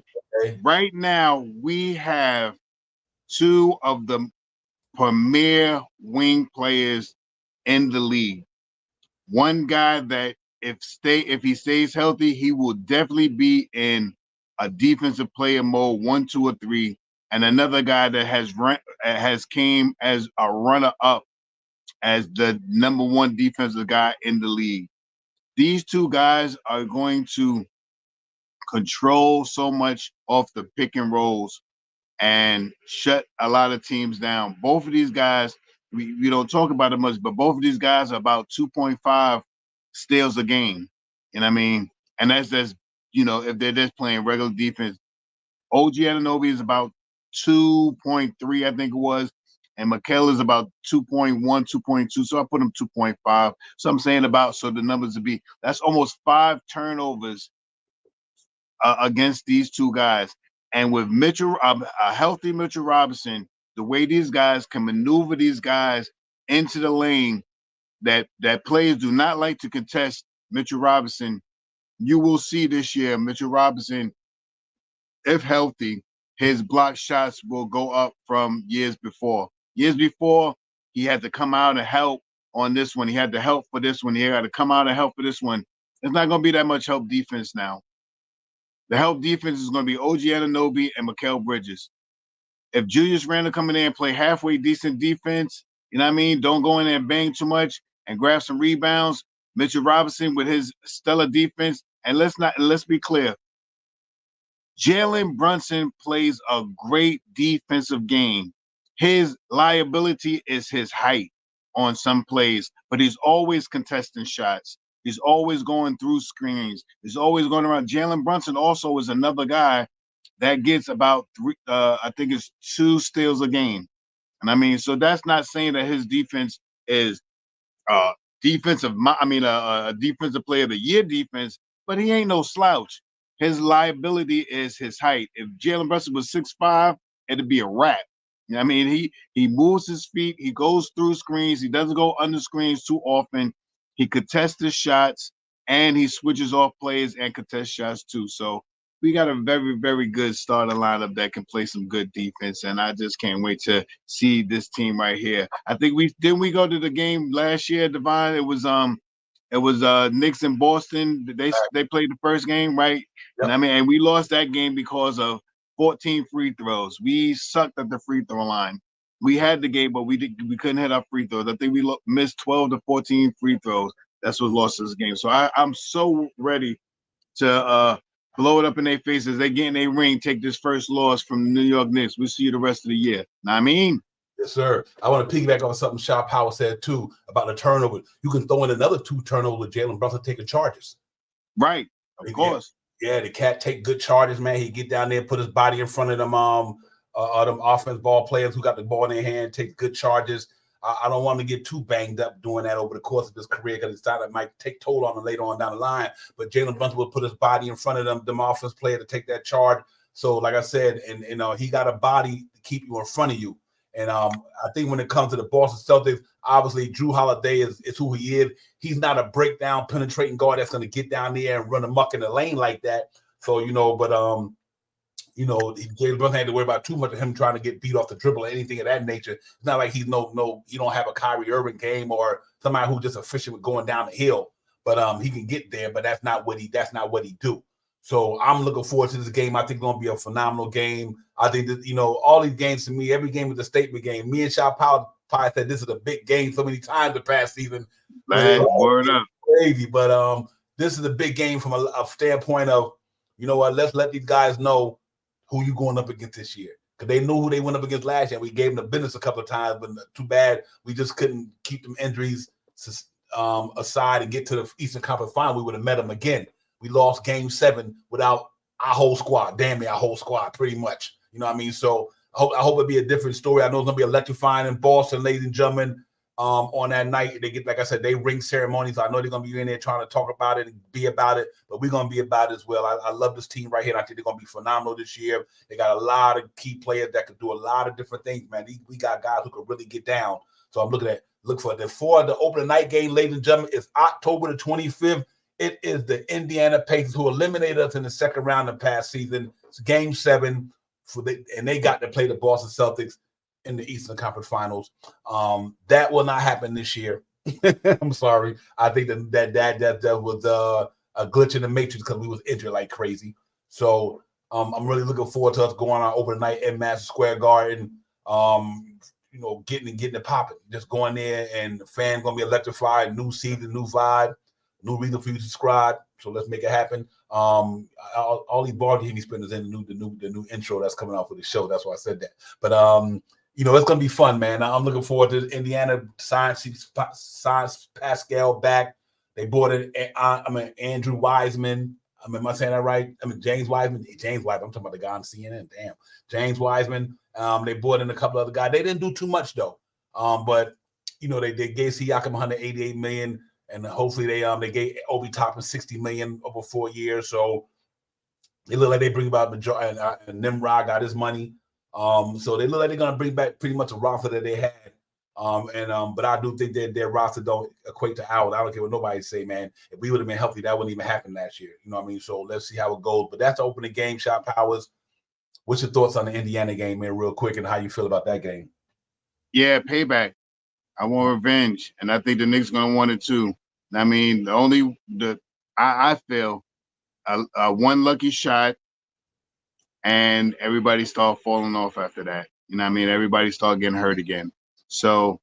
Speaker 2: right now. We have two of the premier wing players in the league. One guy that if he stays healthy, he will definitely be in a defensive player mode 1, 2, or 3. And another guy that has came as a runner up as the #1 defensive guy in the league. These two guys are going to control so much off the pick and rolls and shut a lot of teams down. Both of these guys, we don't talk about it much, but both of these guys are about 2.5 steals a game. You know what I mean? And that's you know, if they're just playing regular defense. OG Anunoby is about 2.3, I think it was, and Mikel is about 2.1, 2.2. So I put him 2.5. So I'm saying about, so the numbers would be, that's almost 5 turnovers against these two guys. And with Mitchell, a healthy Mitchell Robinson, the way these guys can maneuver these guys into the lane that players do not like to contest Mitchell Robinson, you will see this year Mitchell Robinson, if healthy, his block shots will go up from years before. Years before, he had to come out and help on this one. He had to help for this one. He had to come out and help for this one. It's not going to be that much help defense now. The help defense is going to be OG Anunoby and Mikal Bridges. If Julius Randle come in there and play halfway decent defense, you know what I mean? Don't go in there and bang too much and grab some rebounds. Mitchell Robinson with his stellar defense. And let's be clear. Jalen Brunson plays a great defensive game. His liability is his height on some plays, but he's always contesting shots. He's always going through screens. He's always going around. Jalen Brunson also is another guy that gets about I think it's 2 steals a game. And I mean, so that's not saying that his defense is a defensive player of the year defense, but he ain't no slouch. His liability is his height. If Jalen Brunson was 6'5", it'd be a wrap. You know what I mean? He moves his feet. He goes through screens. He doesn't go under screens too often. He contests his shots, and he switches off plays and contests shots too. So we got a very, very good starting lineup that can play some good defense, and I just can't wait to see this team right here. I think we go to the game last year, Devon. It was Knicks in Boston. They played the first game, right? Yep. And I mean, and we lost that game because of 14 free throws. We sucked at the free throw line. We had the game, but we couldn't hit our free throws. I think we missed 12 to 14 free throws. That's what lost us the game. So I'm so ready to blow it up in their faces. They get in their ring, take this first loss from the New York Knicks. We'll see you the rest of the year. Know what I mean?
Speaker 1: Yes, sir. I want to piggyback on something Shaw Powell said, too, about the turnover. You can throw in another 2 turnovers with Jalen Brunson taking charges.
Speaker 2: Right. Of course.
Speaker 1: Yeah, the cat take good charges, man. He get down there, put his body in front of them offense ball players who got the ball in their hand, take good charges. I don't want to get too banged up doing that over the course of his career because it might take toll on him later on down the line. But Jalen Brunson will put his body in front of them offense player to take that charge. So, like I said, and he got a body to keep you in front of you. And I think when it comes to the Boston Celtics, obviously Drew Holiday is who he is. He's not a breakdown, penetrating guard that's going to get down there and run amok in the lane like that. So, Jalen Brunson had to worry about too much of him trying to get beat off the dribble or anything of that nature. It's not like he's you don't have a Kyrie Irving game or somebody who's just efficient with going down the hill. But he can get there, but that's not what he do. So I'm looking forward to this game. I think it's going to be a phenomenal game. I think that, all these games to me, every game is a statement game. Me and Shaw Powell probably said this is a big game so many times the past season.
Speaker 2: Man, word up.
Speaker 1: Crazy. But this is a big game from a standpoint of, you know what, let's let these guys know who you going up against this year. Because they knew who they went up against last year. We gave them the business a couple of times, but too bad we just couldn't keep them injuries aside and get to the Eastern Conference Final. We would have met them again. We lost Game 7 without our whole squad, damn near our whole squad, pretty much. You know what I mean? So I hope it'll be a different story. I know it's gonna be electrifying in Boston, ladies and gentlemen. On that night, they get, like I said, they ring ceremonies. I know they're gonna be in there trying to talk about it and be about it, but we're gonna be about it as well. I love this team right here. And I think they're gonna be phenomenal this year. They got a lot of key players that could do a lot of different things, man. We got guys who could really get down. So I'm look for the opening night game, ladies and gentlemen. It's October the 25th. It is the Indiana Pacers who eliminated us in the second round of past season. It's Game 7 and they got to play the Boston Celtics in the Eastern Conference Finals. That will not happen this year. I'm sorry. I think that was a glitch in the matrix because we was injured like crazy. So I'm really looking forward to us going on opening night in Madison Square Garden. Getting it popping. Just going there and the fans gonna be electrified. New season, new vibe. New reason for you to subscribe, so let's make it happen. All these bar gaming spinners in the new intro that's coming out for the show. That's why I said that. But it's gonna be fun, man. I'm looking forward to Indiana Science Pascal back. They brought in Andrew Wiseman. I mean, am I saying that right? I mean, James Wiseman. I'm talking about the guy on CNN. Damn, James Wiseman. They brought in a couple other guys. They didn't do too much though. But they gave Siakam 188 million, and hopefully they gave Obi Toppin 60 million over 4 years. So they look like they bring about majority, and Nimrod got his money. So they look like they're gonna bring back pretty much a roster that they had. But I do think that their roster don't equate to ours. I don't care what nobody say, man. If we would have been healthy, that wouldn't even happen last year. You know what I mean? So let's see how it goes. But that's the opening game, Shot Powers. What's your thoughts on the Indiana game, man, real quick, and how you feel about that game?
Speaker 2: Yeah, payback. I want revenge, and I think the Knicks gonna want it too. I mean, I feel a one lucky shot, and everybody start falling off after that. You know what I mean? Everybody start getting hurt again. So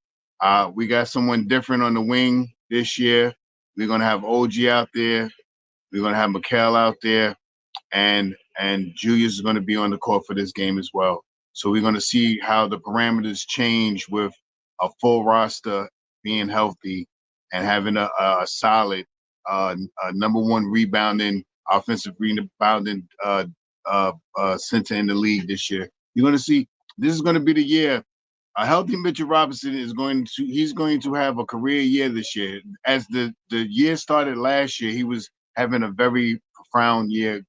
Speaker 2: we got someone different on the wing this year. We're gonna have OG out there. We're gonna have Mikal out there, and Julius is gonna be on the court for this game as well. So we're gonna see how the parameters change with a full roster being healthy and having a solid number one offensive rebounding center in the league this year. You're going to see this is going to be the year. A healthy Mitchell Robinson he's going to have a career year this year. As the year started last year, he was having a very profound year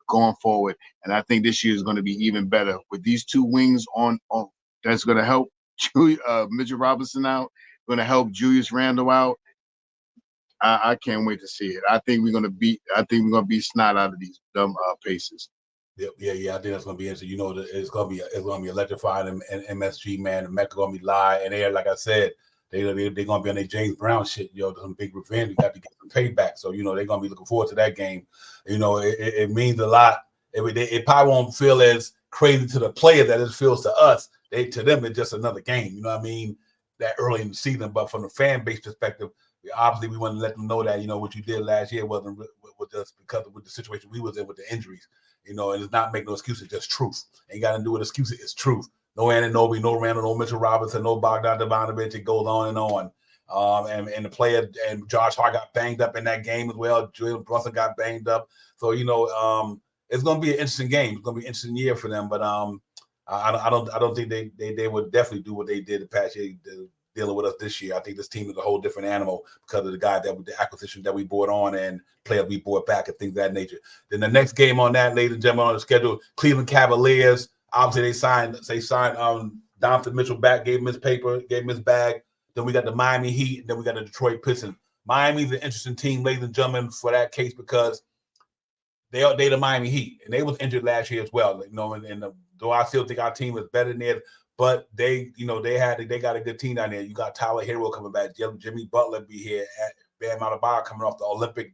Speaker 2: going forward, and I think this year is going to be even better with these two wings on that's going to help Mitchell Robinson out, going to help Julius Randle out. I can't wait to see it. I think we're going to beat snot out of these dumb Pacers.
Speaker 1: Yeah. I think that's gonna be interesting. It's gonna be electrified in MSG, man. The Mecca gonna be live, and like I said, they're gonna be on their James Brown shit. Some big revenge. You got to get some payback. So they're gonna be looking forward to that game. It means a lot. It probably won't feel as crazy to the player that it feels to us. To them, it's just another game. You know what I mean? That early in the season, but from the fan base perspective, obviously we want to let them know that what you did last year wasn't with us because of the situation we was in with the injuries. And it's not making no excuses, just truth. Ain't got to do with excuses, it's truth. No Anunoby, no Randall, no Mitchell Robinson, no Bogdan Bogdanovic. It goes on and on. And the player and Josh Hart got banged up in that game as well. Julius Brunson got banged up. So it's going to be an interesting game. It's going to be an interesting year for them. But I don't think they would definitely do what they did the past year. Dealing with us this year. I think this team is a whole different animal because of the acquisition that we brought on and players we brought back and things of that nature. Then the next game on that, ladies and gentlemen, on the schedule, Cleveland Cavaliers. Obviously, they signed Donovan Mitchell back, gave him his paper, gave him his bag. Then we got the Miami Heat, and then we got the Detroit Pistons. Miami's an interesting team, ladies and gentlemen, for that case because they the Miami Heat, and they was injured last year as well. Though I still think our team is better than theirs. But they got a good team down there. You got Tyler Hero coming back, Jimmy Butler be here, Bam Adebayo coming off the Olympic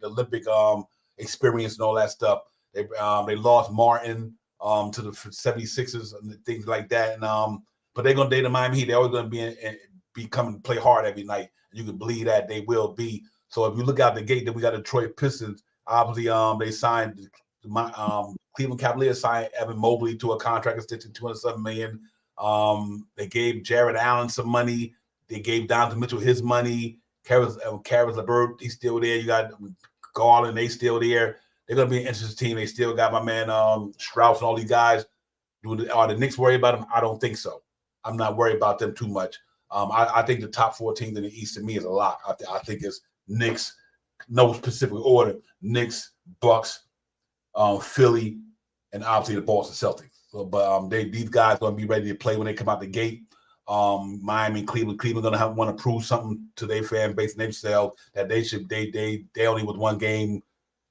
Speaker 1: experience and all that stuff. They lost Martin to the 76ers and things like that. And but they the Miami Heat. They're always going to be coming to play hard every night. You can believe that they will be. So if you look out the gate, then we got the Detroit Pistons. Obviously, they signed Cleveland Cavaliers signed Evan Mobley to a contract extension, $207 million. They gave Jared Allen some money. They gave Donovan Mitchell his money. Caris LeVert, he's still there. You got Garland, they still there. They're gonna be an interesting team. They still got my man Strauss and all these guys. Are the Knicks worried about them? I don't think so. I'm not worried about them too much. I think the top 4 teams in the East to me is a lock. I think it's Knicks, no specific order. Knicks, Bucks, Philly, and obviously the Boston Celtics. But these guys gonna be ready to play when they come out the gate. Miami, Cleveland gonna want to prove something to their fan base and themselves that they only with one game,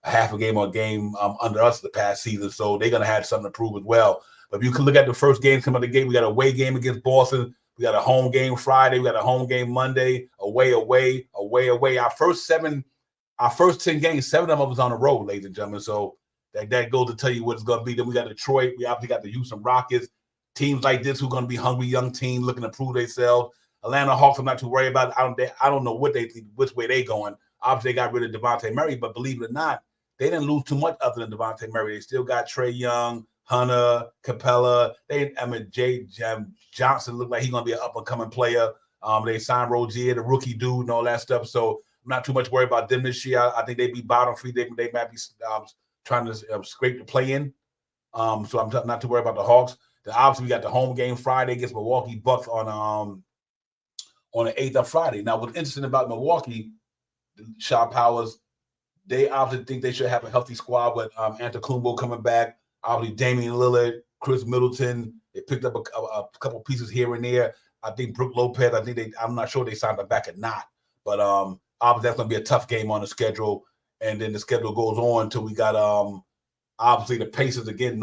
Speaker 1: a half a game or a game under us the past season, so they're gonna have something to prove as well. But if you can look at the first game come out the gate, we got a away game against Boston. We got a home game Friday. We got a home game Monday. Away. Our first 10 games, 7 of them was on the road, ladies and gentlemen. So that goes to tell you what it's going to be. Then we got Detroit. We obviously got the Houston Rockets. Teams like this who are going to be hungry young teams looking to prove themselves. Atlanta Hawks, I'm not too worried about. I don't know which way they going. Obviously, they got rid of Devontae Murray, but believe it or not, they didn't lose too much other than Devontae Murray. They still got Trae Young, Hunter, Capella. Jay Johnson looked like he's going to be an up-and-coming player. They signed Rozier, the rookie dude, and all that stuff. So I'm not too much worried about them this year. I think they be bottom feed. They might be trying to scrape the play-in. So I'm not too worried about the Hawks. Then obviously we got the home game Friday against Milwaukee Bucks on the 8th of Friday. Now, what's interesting about Milwaukee, Shaw Powers, they obviously think they should have a healthy squad with Antetokounmpo coming back, obviously Damian Lillard, Chris Middleton. They picked up a couple pieces here and there. I think Brook Lopez, I'm not sure they signed him back or not. But obviously that's going to be a tough game on the schedule. And then the schedule goes on until we got obviously the Pacers again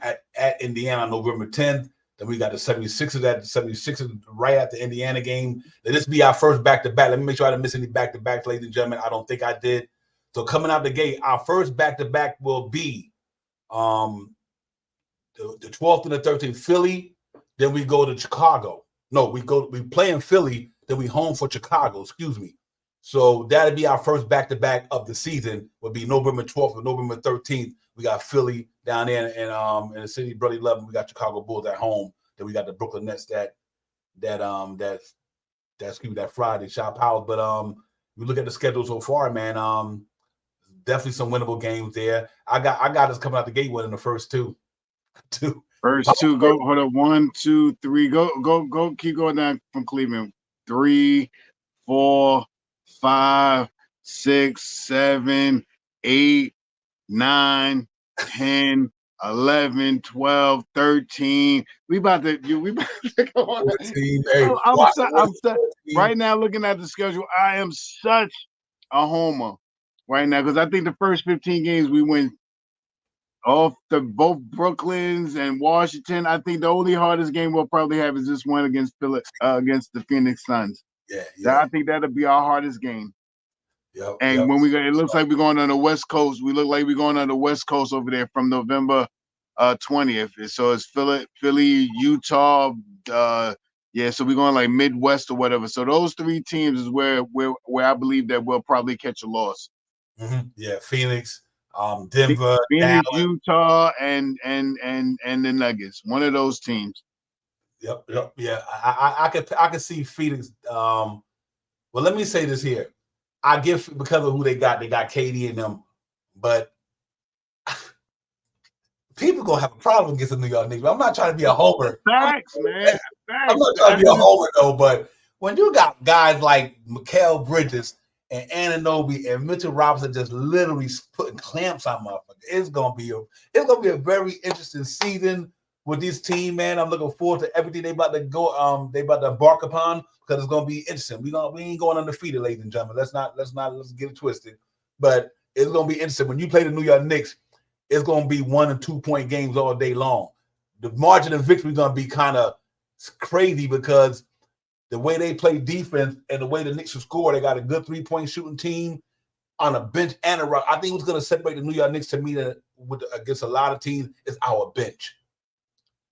Speaker 1: at Indiana November 10th. Then we got the 76ers right at the Indiana game. Then this will be our first back-to-back. Let me make sure I didn't miss any back-to-backs, ladies and gentlemen. I don't think I did. So coming out the gate, our first back-to-back will be the 12th and the 13th, Philly. Then we go to Chicago. No, we play in Philly. Then we home for Chicago. Excuse me. So that'll be our first back-to-back of the season. Will be November 12th and November 13th. We got Philly down there in the city, Brother 11. We got Chicago Bulls at home. Then we got the Brooklyn Nets that Friday, Shot Powers. But we look at the schedule so far, man. Definitely some winnable games there. I got us coming out the gate winning the first two.
Speaker 2: First two, go hold up. 1, 2, 3. Go. Keep going down from Cleveland. 3, 4, 5, 6, 7, 8, 9, 10, 11, 12, 13. We about to go on. 14, hey, I'm right now looking at the schedule. I am such a homer right now because I think the first 15 games we win off both Brooklyns and Washington. I think the only hardest game we'll probably have is this one against the Phoenix Suns. Yeah. I think that'll be our hardest game.
Speaker 1: Yep,
Speaker 2: and when it looks like we're going on the West Coast. We look like we're going on the West Coast over there from November 20th. So it's Philly, Utah. So we're going like Midwest or whatever. So those three teams is where I believe that we'll probably catch a loss.
Speaker 1: Mm-hmm. Yeah, Phoenix, Denver,
Speaker 2: Phoenix,
Speaker 1: Dallas.
Speaker 2: Utah, and the Nuggets. One of those teams.
Speaker 1: Yep. Yeah, I could see Phoenix. Well, let me say this here. I give because of who they got KD in them, but people gonna have a problem against the New York Knicks. I'm not trying to be a homer.
Speaker 2: Facts, man. Facts.
Speaker 1: I'm not trying to be a homer though, but when you got guys like Mikal Bridges and Anunoby and Mitchell Robinson just literally putting clamps on motherfuckers, it's gonna be a very interesting season with this team, man. I'm looking forward to everything they about to embark upon because it's gonna be interesting. We ain't going undefeated, ladies and gentlemen. Let's get it twisted. But it's gonna be interesting. When you play the New York Knicks, it's gonna be 1 and 2 point games all day long. The margin of victory is gonna be kind of crazy because the way they play defense and the way the Knicks will score, they got a good 3-point shooting team on a bench and a rock. I think what's gonna separate the New York Knicks to me against a lot of teams is our bench.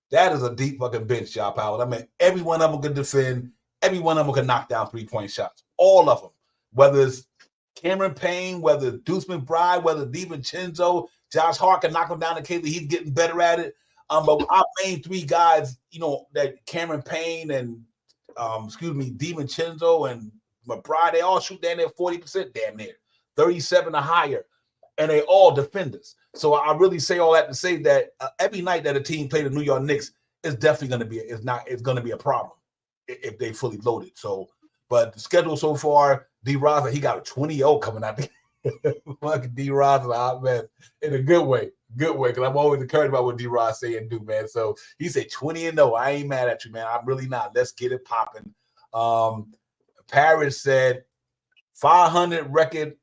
Speaker 1: That is a deep fucking bench, y'all, Powers. I mean, every one of them can defend. Every one of them can knock down 3-point shots. All of them. Whether it's Cameron Payne, whether it's Deuce McBride, whether it's DiVincenzo, Josh Hart can knock them down occasionally. He's getting better at it. But our main three guys, that Cameron Payne and DiVincenzo and McBride, they all shoot down there 40% damn near, 37 or higher. And they all defenders. So I really say all that to say that every night that a team play the New York Knicks is definitely going to be it's going to be a problem if they fully loaded. So, but the schedule so far, D. Ross, he got a 20-0 coming out there. Fucking D. Ross is a hot man in a good way. Because I'm always encouraged about what D. Ross say and do, man. So he said 20-0. I ain't mad at you, man. I'm really not. Let's get it popping. Paris said 500 record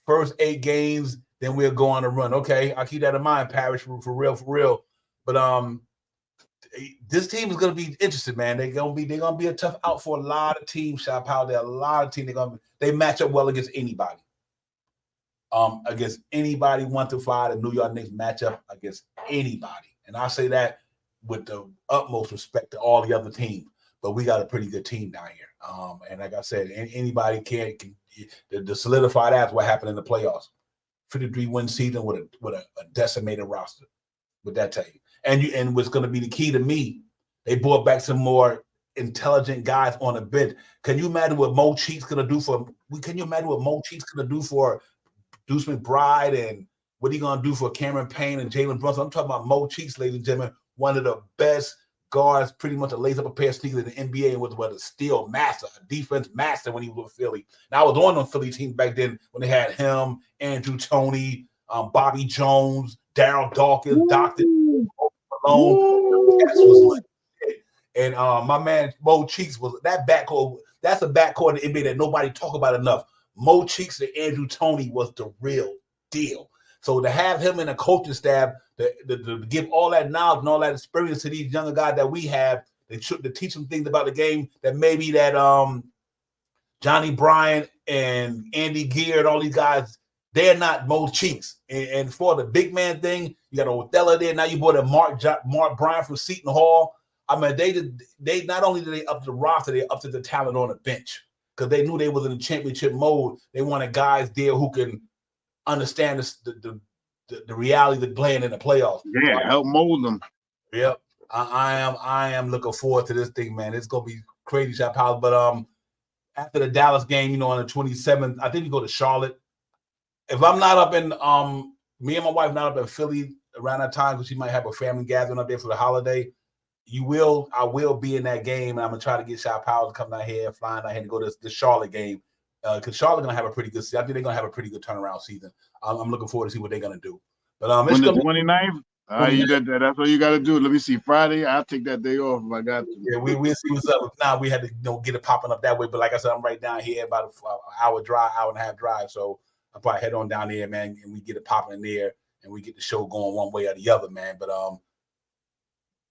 Speaker 1: first 8 games. Then we'll go on a run. Okay, I'll keep that in mind, Parrish, for real. But this team is gonna be interesting, man. They're gonna be a tough out for a lot of teams. Shop out there, a lot of teams. They match up well against anybody. Against anybody 1 through 5, the New York Knicks match up against anybody, and I say that with the utmost respect to all the other teams. But we got a pretty good team down here. And like I said, anybody can to solidify that's what happened in the playoffs. 53-win season with a decimated roster. Would that tell you? And what's going to be the key to me? They brought back some more intelligent guys on the bench. Can you imagine what Mo Cheeks going to do for? Can you imagine what Mo Cheeks going to do for Deuce McBride and what he gonna do for Cameron Payne and Jalen Brunson? I'm talking about Mo Cheeks, ladies and gentlemen, one of the best guards, pretty much to lace up a pair of sneakers in the NBA, and was a steal master, a defense master when he was with Philly. Now I was on them Philly teams back then when they had him, Andrew Toney, Bobby Jones, Darryl Dawkins, Dr. Malone. That's was like shit. And my man Mo Cheeks was that backcourt. That's a backcourt in the NBA that nobody talk about enough. Mo Cheeks and Andrew Toney was the real deal. So to have him in a coaching staff to give all that knowledge and all that experience to these younger guys that we have, to teach them things about the game that maybe that Johnny Bryant and Andy Gear and all these guys, they're not Mo Cheeks. And for the big man thing, you got Othello there. Now you brought in Mark Bryant from Seton Hall. I mean, they not only did they up to the roster, they up to the talent on the bench because they knew they was in a championship mode. They wanted guys there who can understand the reality of playing in the playoffs.
Speaker 2: Yeah, so help mold them.
Speaker 1: Yep, I am looking forward to this thing, man. It's gonna be crazy, shot power. But after the Dallas game, you know, on the 27th, I think we go to Charlotte. If I'm not up in me and my wife not up in Philly around that time because she might have a family gathering up there for the holiday. I will be in that game, and I'm gonna try to get Shot Powers to come down here, flying down here to go to the Charlotte game because Charlotte's gonna have a pretty good season. I think they're gonna have a pretty good turnaround season. I'm looking forward to see what they're gonna do. But
Speaker 2: when the 29th, that's what you got to do. Let me see. Friday, I'll take that day off if I got to.
Speaker 1: Yeah, we'll see what's up. Now we had to get it popping up that way. But like I said, I'm right down here, about an hour and a half drive. So I'll probably head on down there, man, and we get it popping in there, and we get the show going one way or the other, man. But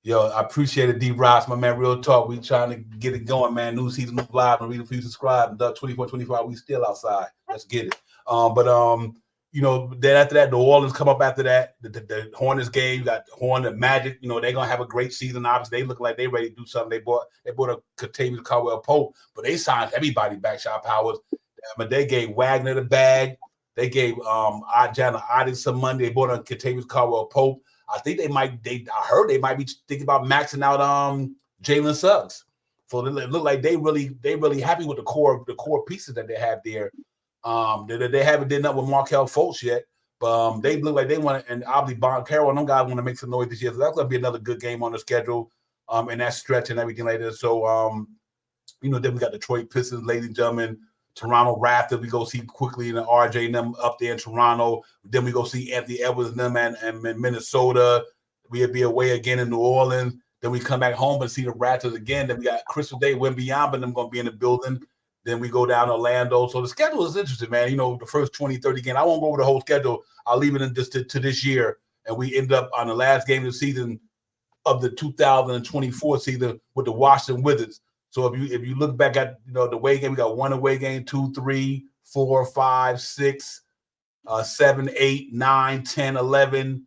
Speaker 1: yo, I appreciate it, D. Ross, my man. Real talk. We trying to get it going, man. New season, new live, and read, please subscribe. And 24-25, we still outside. Let's get it. You know, then after that, New Orleans come up after that. The Hornets game, you got Hornet Magic. You know, they're gonna have a great season. Obviously, they look like they ready to do something. They bought a Kentavious Caldwell Pope, but they signed everybody back. Shot Powers. But they gave Wagner the bag. They gave Jana Adi some money. They bought a Kentavious Caldwell Pope. I think I heard they might be thinking about maxing out Jalen Suggs. So they look like they really happy with the core pieces that they have there. They haven't done that with Markelle Fultz yet, but they look like they want to, and obviously Bon Carroll and them guys want to make some noise this year. So that's gonna be another good game on the schedule, and that stretch and everything like that. So you know, then we got Detroit Pistons, ladies and gentlemen, Toronto Raptors. We go see quickly in the RJ and them up there in Toronto. Then we go see Anthony Edwards and them and Minnesota. We'll be away again in New Orleans. Then we come back home and see the Raptors again. Then we got Christmas Day, Wembyama, but them gonna be in the building. Then we go down to Orlando. So the schedule is interesting, man. You know, the first 20, 30 games. I won't go over the whole schedule. I'll leave it in just to this year. And we end up on the last game of the season of the 2024 season with the Washington Wizards. So if you look back at, you know, the away game, we got 1 away game, 2, 3, 4, 5, 6, 7, 8, 9, 10, 11,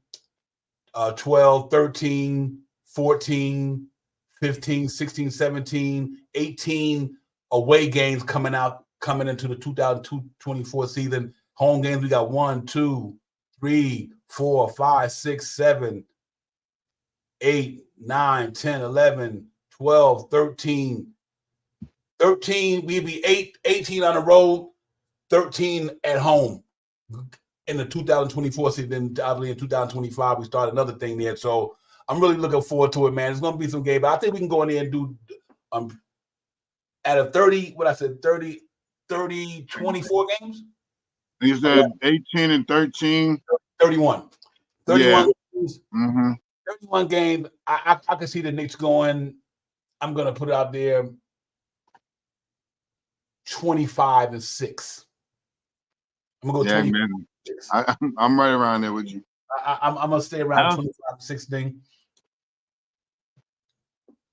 Speaker 1: 12, 13, 14, 15, 16, 17, 18 away games coming into the 2024 season. Home games, we got 1, 2, 3, 4, 5, 6, 7, 8, 9, 10, 11, 12, 13. 13, we'd be 18 on the road, 13 at home in the 2024 season. Then obviously in 2025, we start another thing there. So I'm really looking forward to it, man. It's going to be some game, but I think we can go in there and do out of 30, 24 games?
Speaker 2: You said 18 and 13.
Speaker 1: 31. 31
Speaker 2: yeah.
Speaker 1: games.
Speaker 2: Mm-hmm.
Speaker 1: 31 games. I can see the Knicks going, I'm going to put it out there, 25 and 6. I'm going to go 25.
Speaker 2: I'm right around there with you.
Speaker 1: I'm going to stay around 25 and 6 thing.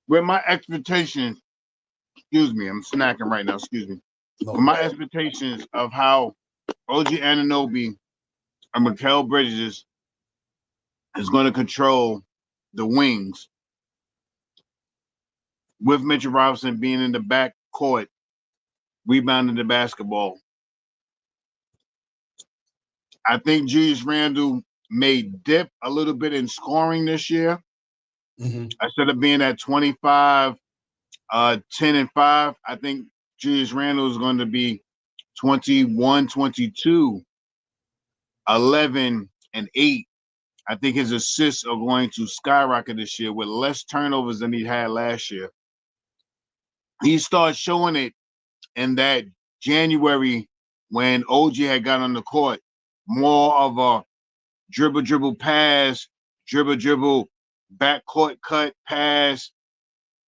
Speaker 2: With my expectations, excuse me, I'm snacking right now, excuse me.
Speaker 1: No,
Speaker 2: with my expectations of how OG Anunoby and Mikal Bridges is going to control the wings, with Mitchell Robinson being in the back court, rebounding the basketball. I think Julius Randle may dip a little bit in scoring this year.
Speaker 1: Mm-hmm.
Speaker 2: Instead of being at 25, 10 and 5, I think Julius Randle is going to be 21, 22, 11, I think his assists are going to skyrocket this year with less turnovers than he had last year. He started showing it in that January when OG had got on the court. More of a dribble pass, dribble backcourt cut pass.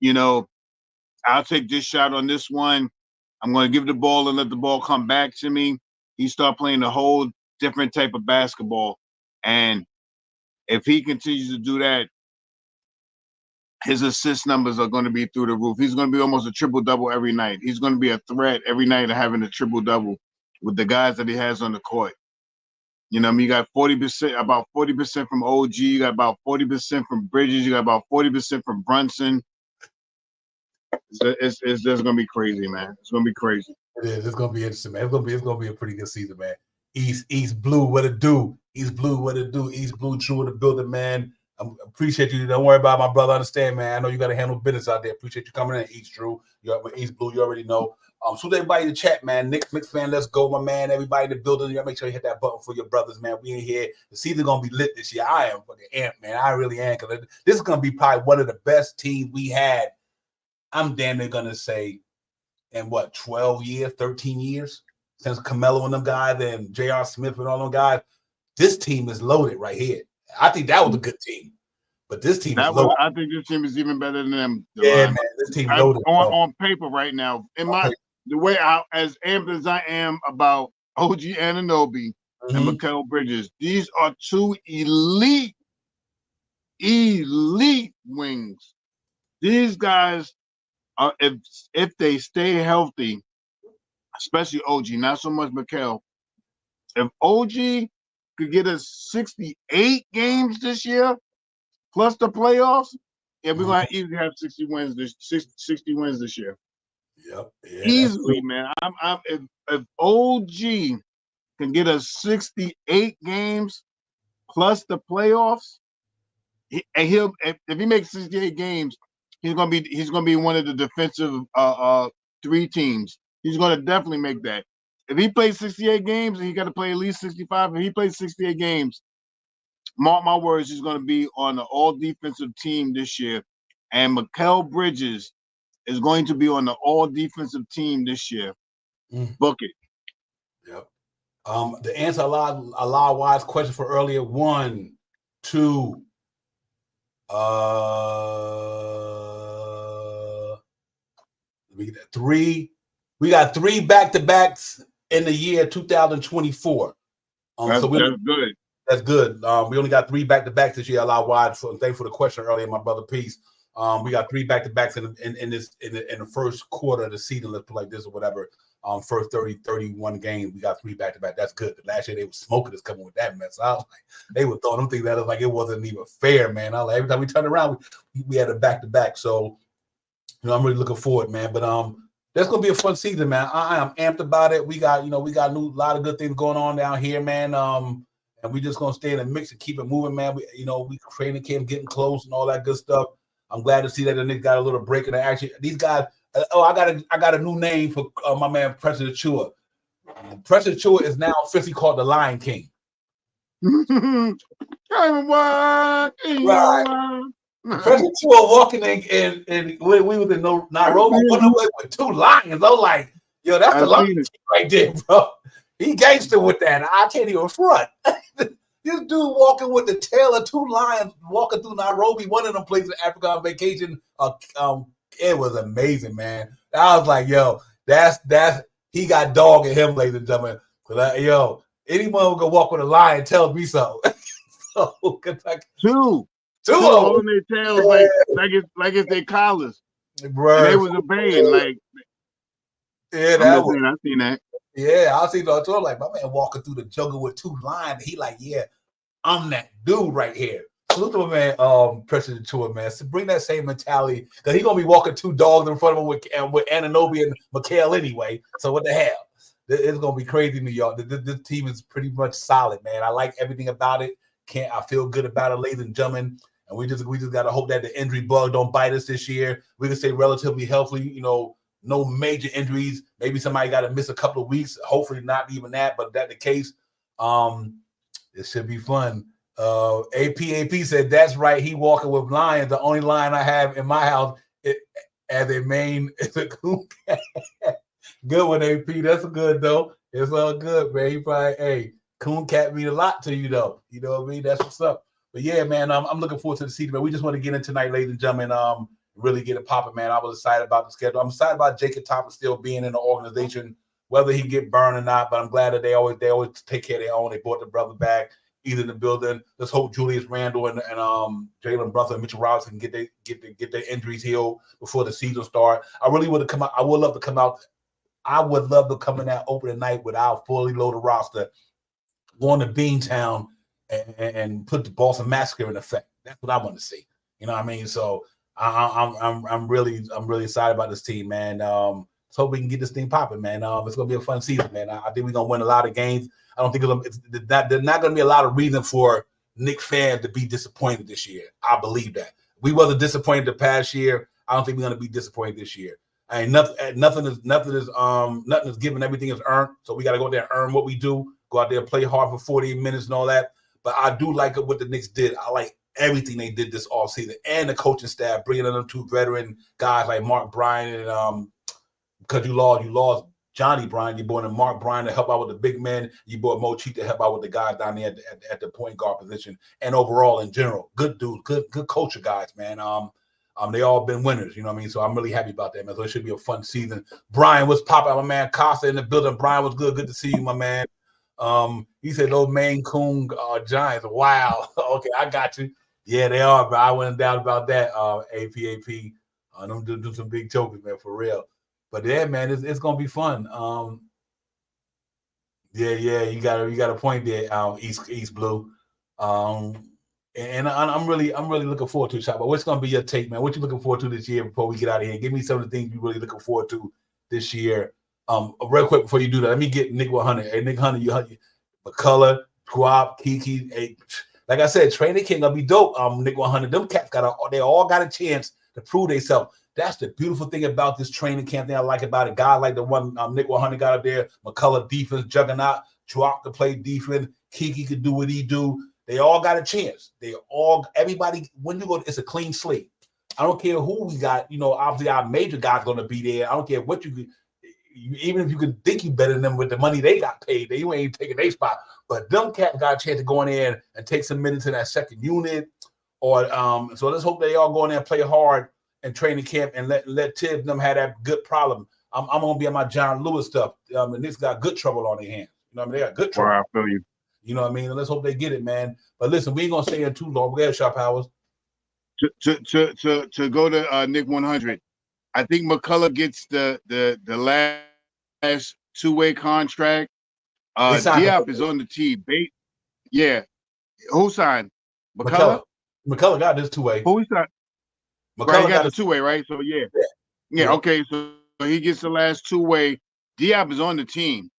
Speaker 2: You know, I'll take this shot on this one. I'm going to give the ball and let the ball come back to me. He started playing a whole different type of basketball. And if he continues to do that, his assist numbers are going to be through the roof. He's going to be almost a triple-double every night. He's going to be a threat every night of having a triple-double with the guys that he has on the court. You know, I mean, you got 40%, about 40% from OG. You got about 40% from Bridges. You got about 40% from Brunson. It's just going to be crazy, man. It's going to be crazy.
Speaker 1: It is. It's going to be interesting, man. It's going to be a pretty good season, man. East Blue, what it do? East Blue, what it do? East Blue, true in the building, man. I appreciate you. Don't worry about my brother. Understand, man. I know you got to handle business out there. Appreciate you coming in, East Drew. You're East Blue. You already know. So everybody in the chat, man. Knicks fan, let's go, my man. Everybody in the building, you gotta make sure you hit that button for your brothers, man. We in here. The season's gonna be lit this year. I am fucking amped, man. I really am, because this is gonna be probably one of the best teams we had. I'm damn near gonna say in what 12 years, 13 years since Carmelo and them guys and J.R. Smith and all them guys. This team is loaded right here. I think that was a good team. But this team is loaded.
Speaker 2: I think this team is even better than them.
Speaker 1: Yeah, man. This team loaded.
Speaker 2: On paper right now. The way as amped as I am about OG Anunoby and Mikal Bridges, these are two elite wings. These guys are, if they stay healthy, especially OG, not so much Mikal. If OG could get us 68 games this year, plus the playoffs, we're gonna easily have 60 wins this year.
Speaker 1: Yep. Yeah,
Speaker 2: easily, man. If OG can get us 68 games plus the playoffs, if he makes 68 games, he's gonna be one of the defensive 3 teams. He's gonna definitely make that. If he plays 68 games, and he got to play at least 65. If he plays 68 games, mark my words, he's going to be on an all-defensive team this year. And Mikal Bridges is going to be on the all-defensive team this year. Book it.
Speaker 1: Yep. The answer Allah Wise question for earlier. 1, 2. We got 3. We got 3 back-to-backs in the year 2024.
Speaker 2: That's good.
Speaker 1: That's good. We only got 3 back-to-backs this year. Allah Wise. So thanks for the question earlier, my brother. Peace. We got 3 back-to-backs in the first quarter of the season. Let's put like this or whatever. First 31 games, we got 3 back-to-back. That's good. Last year they were smoking us coming with that mess. I was like, they were throwing them things at us like it wasn't even fair, man. I was like, every time we turned around, we had a back-to-back. So, I'm really looking forward, man. But that's gonna be a fun season, man. I am amped about it. We got a lot of good things going on down here, man. And we just gonna stay in the mix and keep it moving, man. We training camp getting close and all that good stuff. I'm glad to see that the Knicks got a little break in the action. These guys. I got a new name for my man President Chua. President Chua is now officially called the Lion King.
Speaker 2: Right.
Speaker 1: President Chua walking in we was in Nairobi with 2 lions. I was like, yo, that's the Lion King right there, bro. He gangster with that. I can't even front. This dude walking with the tail of 2 lions walking through Nairobi, one of them places in Africa on vacation. It was amazing, man. I was like, yo, that's he got dog in him, ladies and gentlemen. Yo, anyone who can walk with a lion tells me so. So,
Speaker 2: two holding their tails like it's their collars.
Speaker 1: Bro,
Speaker 2: and they was obeying like.
Speaker 1: Yeah,
Speaker 2: I seen that.
Speaker 1: Yeah, I seen that too. Like my man walking through the jungle with 2 lions. He like, yeah, I'm that dude right here. Salute to my man, President Chua, man. So bring that same mentality because he's gonna be walking 2 dogs in front of him with Anunoby and Mikal anyway. So what the hell? It's gonna be crazy, New York. This team is pretty much solid, man. I like everything about it. I feel good about it, ladies and gentlemen. And we just gotta hope that the injury bug don't bite us this year. We can stay relatively healthy, no major injuries. Maybe somebody got to miss a couple of weeks. Hopefully not even that, but if that's the case. It should be fun. AP said that's right. He walking with lions. The only lion I have in my house as a main is a coon cat. Good one, AP. That's good though. It's all good, man. He probably coon cat mean a lot to you though. You know what I mean? That's what's up. But yeah, man, I'm looking forward to the season, man. We just want to get in tonight, ladies and gentlemen. Really get it popping, man. I was excited about the schedule. I'm excited about Jacob Toppin still being in the organization, whether he get burned or not. But I'm glad that they always take care of their own. They brought the brother back, either in the building. Let's hope Julius Randle and Jalen Brunson and Mitchell Robinson get their injuries healed before the season start. I really would have come out. I would love to come out. I would love to come in that opening night with our fully loaded roster, going to Beantown and put the Boston Massacre in effect. That's what I want to see. You know what I mean? So I'm really excited about this team, man. Let's hope we can get this thing popping, man. It's gonna be a fun season, man. I think we're gonna win a lot of games. I don't think there's not gonna be a lot of reason for Knicks fans to be disappointed this year. I believe that. We wasn't disappointed the past year. I don't think we're gonna be disappointed this year. I mean, nothing is given. Everything is earned. So we got to go out there and earn what we do. Go out there and play hard for 48 minutes and all that. But I do like what the Knicks did. I like everything they did this offseason and the coaching staff, bringing in them two veteran guys like Mark Bryan and because you lost Johnny Bryan, you brought in Mark Bryan to help out with the big men. You brought Mo Cheat to help out with the guys down there at the point guard position. And overall, in general, good dudes, good culture guys, man. They all been winners, you know what I mean? So I'm really happy about that, man. So it should be a fun season. Brian, what's popping, my man? Costa in the building. Brian, was good? Good to see you, my man. He said those Maine Coon Giants. Wow. Okay, I got you. Yeah, they are, bro. I wasn't doubt about that. AP. Them do some big jokers, man, for real. But yeah, man, it's gonna be fun. Yeah, you got a point there, East Blue. And I'm really looking forward to it, Chop. But what's going to be your take, man? What you looking forward to this year before we get out of here? Give me some of the things you really looking forward to this year. Real quick before you do that, let me get Nick 100. Hey, Nick 100, you McCullough, Guap, Kiki. Hey, like I said, training camp gonna be dope. Nick 100. Them cats they all got a chance to prove themselves. That's the beautiful thing about this training camp thing I like about it. Guys like the one Nick 100 got up there, McCullough defense, juggernaut, Guap to play defense, Kiki could do what he do. They all got a chance. Everybody, when you go, it's a clean slate. I don't care who we got. You know, obviously our major guys going to be there. I don't care what even if you could think you better than them with the money they got paid, you ain't taking their spot. But them cats got a chance to go in there and take some minutes in that second unit. So let's hope they all go in there and play hard and training camp and let Tibbs them have that good problem. I'm gonna be on my John Lewis stuff. And this got good trouble on their hands. You know what I mean? They got good trouble.
Speaker 2: I feel you.
Speaker 1: You know what I mean? And let's hope they get it, man. But listen, we ain't gonna stay here too long. We got Shop Hours.
Speaker 2: To go to Nick 100. I think McCullough gets the last two-way contract. Diop is on the team. Yeah. Who signed? McCullough
Speaker 1: got this two-way.
Speaker 2: Who signed? McCullough got the two-way, right? So yeah. Okay. So he gets the last two-way. Diop is on the team.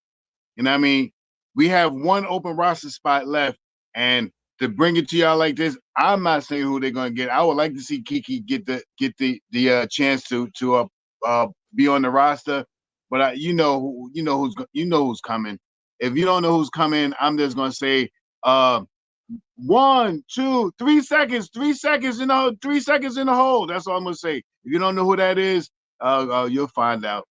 Speaker 2: You know what I mean? We have one open roster spot left, and to bring it to y'all like this, I'm not saying who they're going to get. I would like to see Kiki get the chance to be on the roster, but you know who's coming. If you don't know who's coming, I'm just going to say 1, 2, 3 seconds, 3 seconds in the hole. That's all I'm going to say. If you don't know who that is, you'll find out.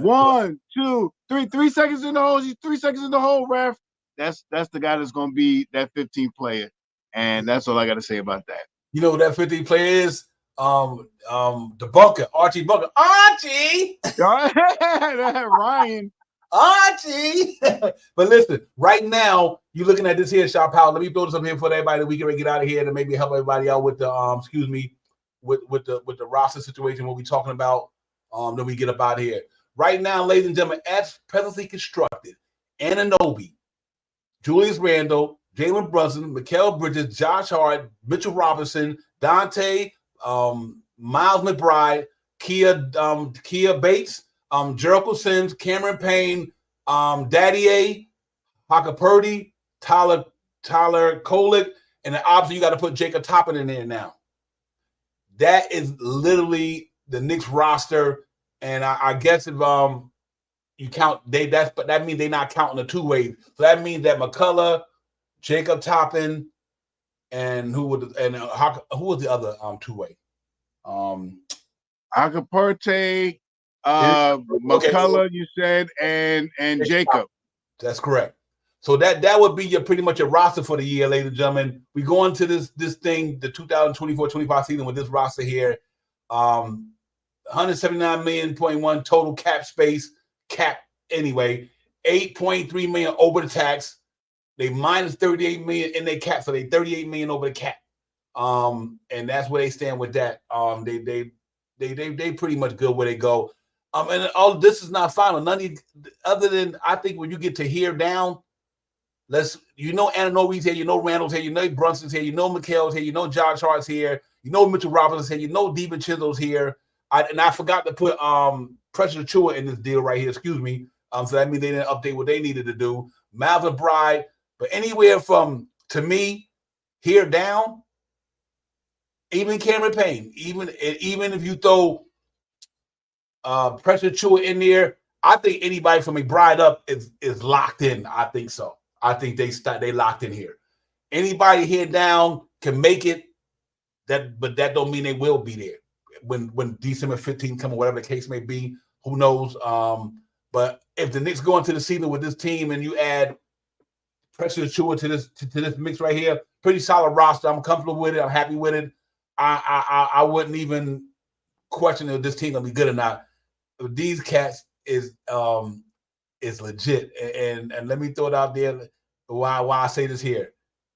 Speaker 2: 1, 2, 3, 3 seconds in the hole. 3 seconds in the hole, ref. That's the guy that's gonna be that 15th player, and that's all I got to say about that.
Speaker 1: You know who that 15th player is? The bunker, Archie Bunker. Archie,
Speaker 2: Ryan.
Speaker 1: Archie. But listen, right now you're looking at this here, Shop House. Let me throw this up here for everybody that we can get out of here and maybe help everybody out with the with the roster situation. What we talking about? Then we get up out of here. Right now, ladies and gentlemen, as presently constructed, Anunoby, Julius Randle, Jalen Brunson, Mikal Bridges, Josh Hart, Mitchell Robinson, Dante, Miles McBride, Kia Bates, Jericho Sims, Cameron Payne, Daddy A, Haka Purdy, Tyler Kolick, and then obviously you got to put Jacob Toppin in there now. That is literally the Knicks roster. And I guess if you count that means they're not counting the two ways. So that means that McCullough, Jacob Toppin, and who was the other two-way?
Speaker 2: Acaparte,
Speaker 1: Okay.
Speaker 2: McCullough, you said, and Jacob.
Speaker 1: That's correct. So that would be your pretty much your roster for the year, ladies and gentlemen. We go into this thing, the 2024-25 season with this roster here. 179 million.1 total cap space, cap anyway. 8.3 million over the tax. They minus 38 million in their cap, so they 38 million over the cap. And that's where they stand with that. They pretty much good where they go. And all this is not final. None of you, other than I think when you get to here down, Ananobi's here, Randall's here, Brunson's here, McHale's here, Josh Hart's here, Mitchell Robinson's here, Devin Chisholm's here. I forgot to put Precious Achua in this deal right here, excuse me. So that means they didn't update what they needed to do. Malvin Bride, but anywhere from, to me, here down, even Cameron Payne, even if you throw Precious Achua in there, I think anybody from McBride up is locked in. I think so. I think they locked in here. Anybody here down can make it. But that don't mean they will be there when December 15th come or whatever the case may be. Who knows? But if the Knicks go into the season with this team and you add Precious Achua to this mix right here, pretty solid roster. I'm comfortable with it. I'm happy with it. I wouldn't even question if this team gonna be good or not. These cats is legit, and let me throw it out there. Why I say this here?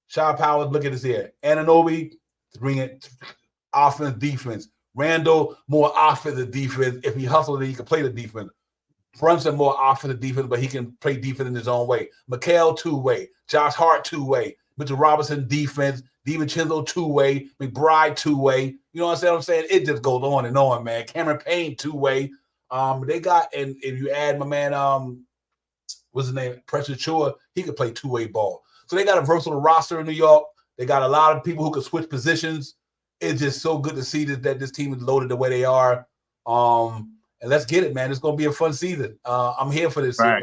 Speaker 1: Shaw Powers, look at this here. Anunoby, bring it offense, defense. Randall, more offensive defense. If he hustles, he can play the defense. Brunson, more offensive defense, but he can play defense in his own way. McHale, two-way. Josh Hart, two-way. Mitchell Robinson, defense. Devin Chisholm, two-way. McBride, two-way. You know what I'm saying? It just goes on and on, man. Cameron Payne, two-way. They got, and if you add my man, what's his name? Precious Achua, he could play two-way ball. So they got a versatile roster in New York. They got a lot of people who can switch positions. It's just so good to see that this team is loaded the way they are. And let's get it, man. It's going to be a fun season. I'm here for this shit, man.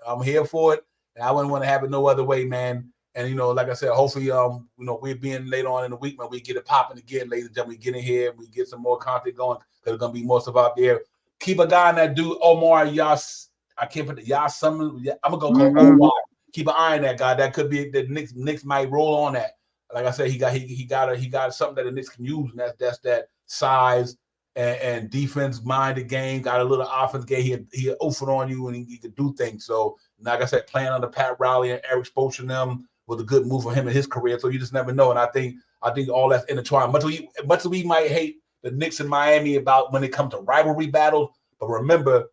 Speaker 1: I'm here for it. And I wouldn't want to have it no other way, man. And, like I said, hopefully, we're being later on in the week, man, we get it popping again, ladies and gentlemen. We get in here, we get some more content going. There's going to be more stuff out there. Keep an eye on that dude, Omar Yas. I can't put the Yas Summon. I'm going to go call Omar. Keep an eye on that guy. That could be the Knicks might roll on that. Like I said, he got something that the Knicks can use, and that's that size and defense-minded game. Got a little offense game. He'll open on you, and he can do things. So, like I said, playing under Pat Riley and Eric Spoelstra them was a good move for him in his career. So you just never know. And I think all that's intertwined. Much as we might hate the Knicks in Miami about when it comes to rivalry battles, but remember,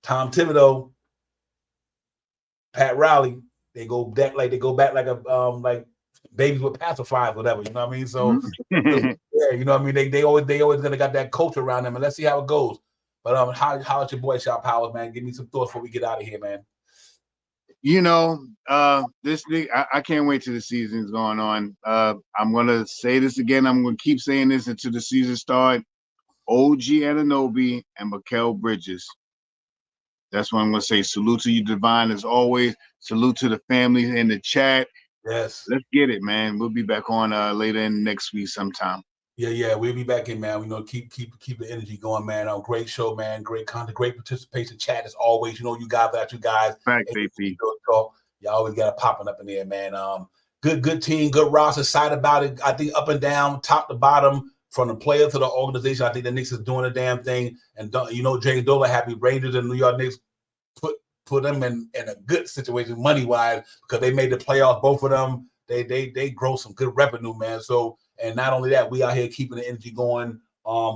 Speaker 1: Tom Thibodeau, Pat Riley, they go back like like babies with pacifiers, whatever. You know what I mean? So yeah, you know what I mean. They always gonna got that culture around them, and let's see how it goes. But how's your boy Shaw Powers, man? Give me some thoughts before we get out of here, man.
Speaker 2: This thing, I can't wait till the season's going on. I'm gonna say this again. I'm gonna keep saying this until the season starts. OG Anunoby and Mikal Bridges. That's what I'm gonna say. Salute to you, Divine, as always. Salute to the family in the chat.
Speaker 1: Yes.
Speaker 2: Let's get it, man. We'll be back on later in next week sometime.
Speaker 1: Yeah, we'll be back in, man. Keep the energy going, man. Great show, man. Great content, great participation. Chat as always. You guys got you guys.
Speaker 2: Fact, baby.
Speaker 1: Y'all always got it popping up in there, man. Good team, good roster. Excited about it. I think up and down, top to bottom, from the player to the organization. I think the Knicks is doing a damn thing. And James Dolan happy. Rangers and New York Knicks put them in a good situation money wise because they made the playoffs. Both of them, they grow some good revenue, man. So, and not only that, we out here keeping the energy going.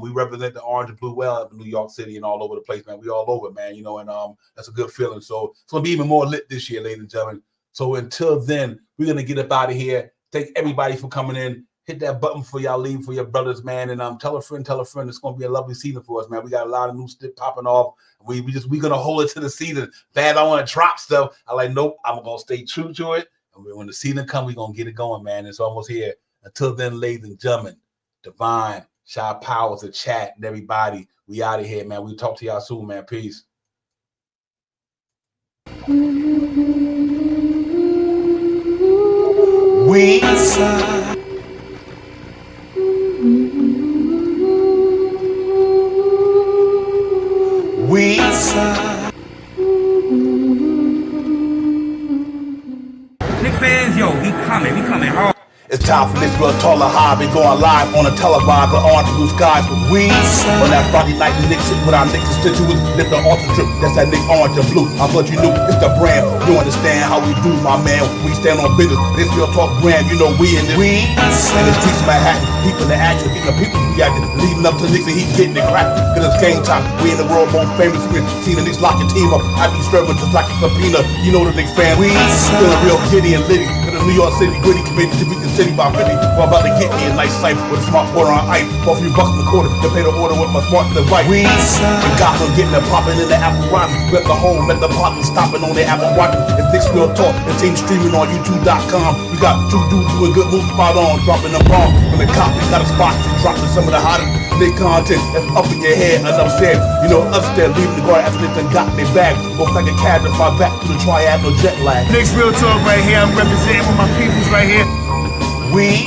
Speaker 1: We represent the orange and blue well in New York City and all over the place, man. We all over, man. And that's a good feeling. So it's gonna be even more lit this year, ladies and gentlemen. So until then, we're gonna get up out of here. Thank everybody for coming in. Hit that button for y'all leaving for your brothers, man. And tell a friend. It's gonna be a lovely season for us, man. We got a lot of new stuff popping off. We're gonna hold it to the season. Bad, I want to drop stuff. I like, nope, I'm gonna stay true to it. And when the season comes, we're gonna get it going, man. It's almost here. Until then, ladies and gentlemen, Divine, Shaw Powers, the chat, and everybody, we out of here, man. We'll talk to y'all soon, man. Peace. We
Speaker 3: Knicks fans, yo, we coming hard.
Speaker 1: It's time for this real taller high. Been going live on a televised, the orange blue skies. We on that Friday night, the Knicks with our Knicks constituents. Lift the altar strip, that's that Knicks orange and blue. I thought you knew it's the brand. You understand how we do, my man. We stand on business. This real talk brand, you know we in this. We in the streets of Manhattan, people in the action, getting the people reacting, leading up to Knicks and he getting it cracked. Cause it's game time. We in the world most famous. We see the Knicks lock your team up. I be serving just like a subpoena. You know the Knicks fan. We feeling real giddy and litty. The New York City gritty committee to beat the city by 50. We're about to get me a nice cipher with a smart quarter on ice. For a few bucks in the quarter to pay the order with my smart device. We got them getting it popping in the Apple Watch. Let the home, let the partner stopping on their Apple Watch. It's Knicks Real Talk. The team streaming on YouTube.com. We got two dudes doing good moves spot on, dropping the bomb from the cop. We got a spot dropping some of the hottest Knicks content that's up in your head. Enough said, you know, upstairs leaving the guard after they done got their bag. Go like a cab to fly back to the triad, no jet lag.
Speaker 2: Knicks Real Talk right here. I'm representing with my peoples right here.
Speaker 1: We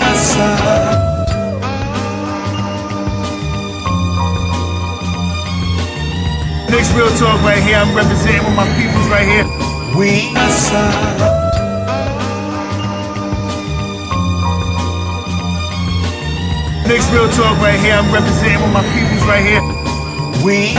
Speaker 2: Knicks Real Talk right here. I'm representing with my peoples right here.
Speaker 1: We
Speaker 2: Knicks Real Talk right here. I'm representing with my peoples right here.
Speaker 1: We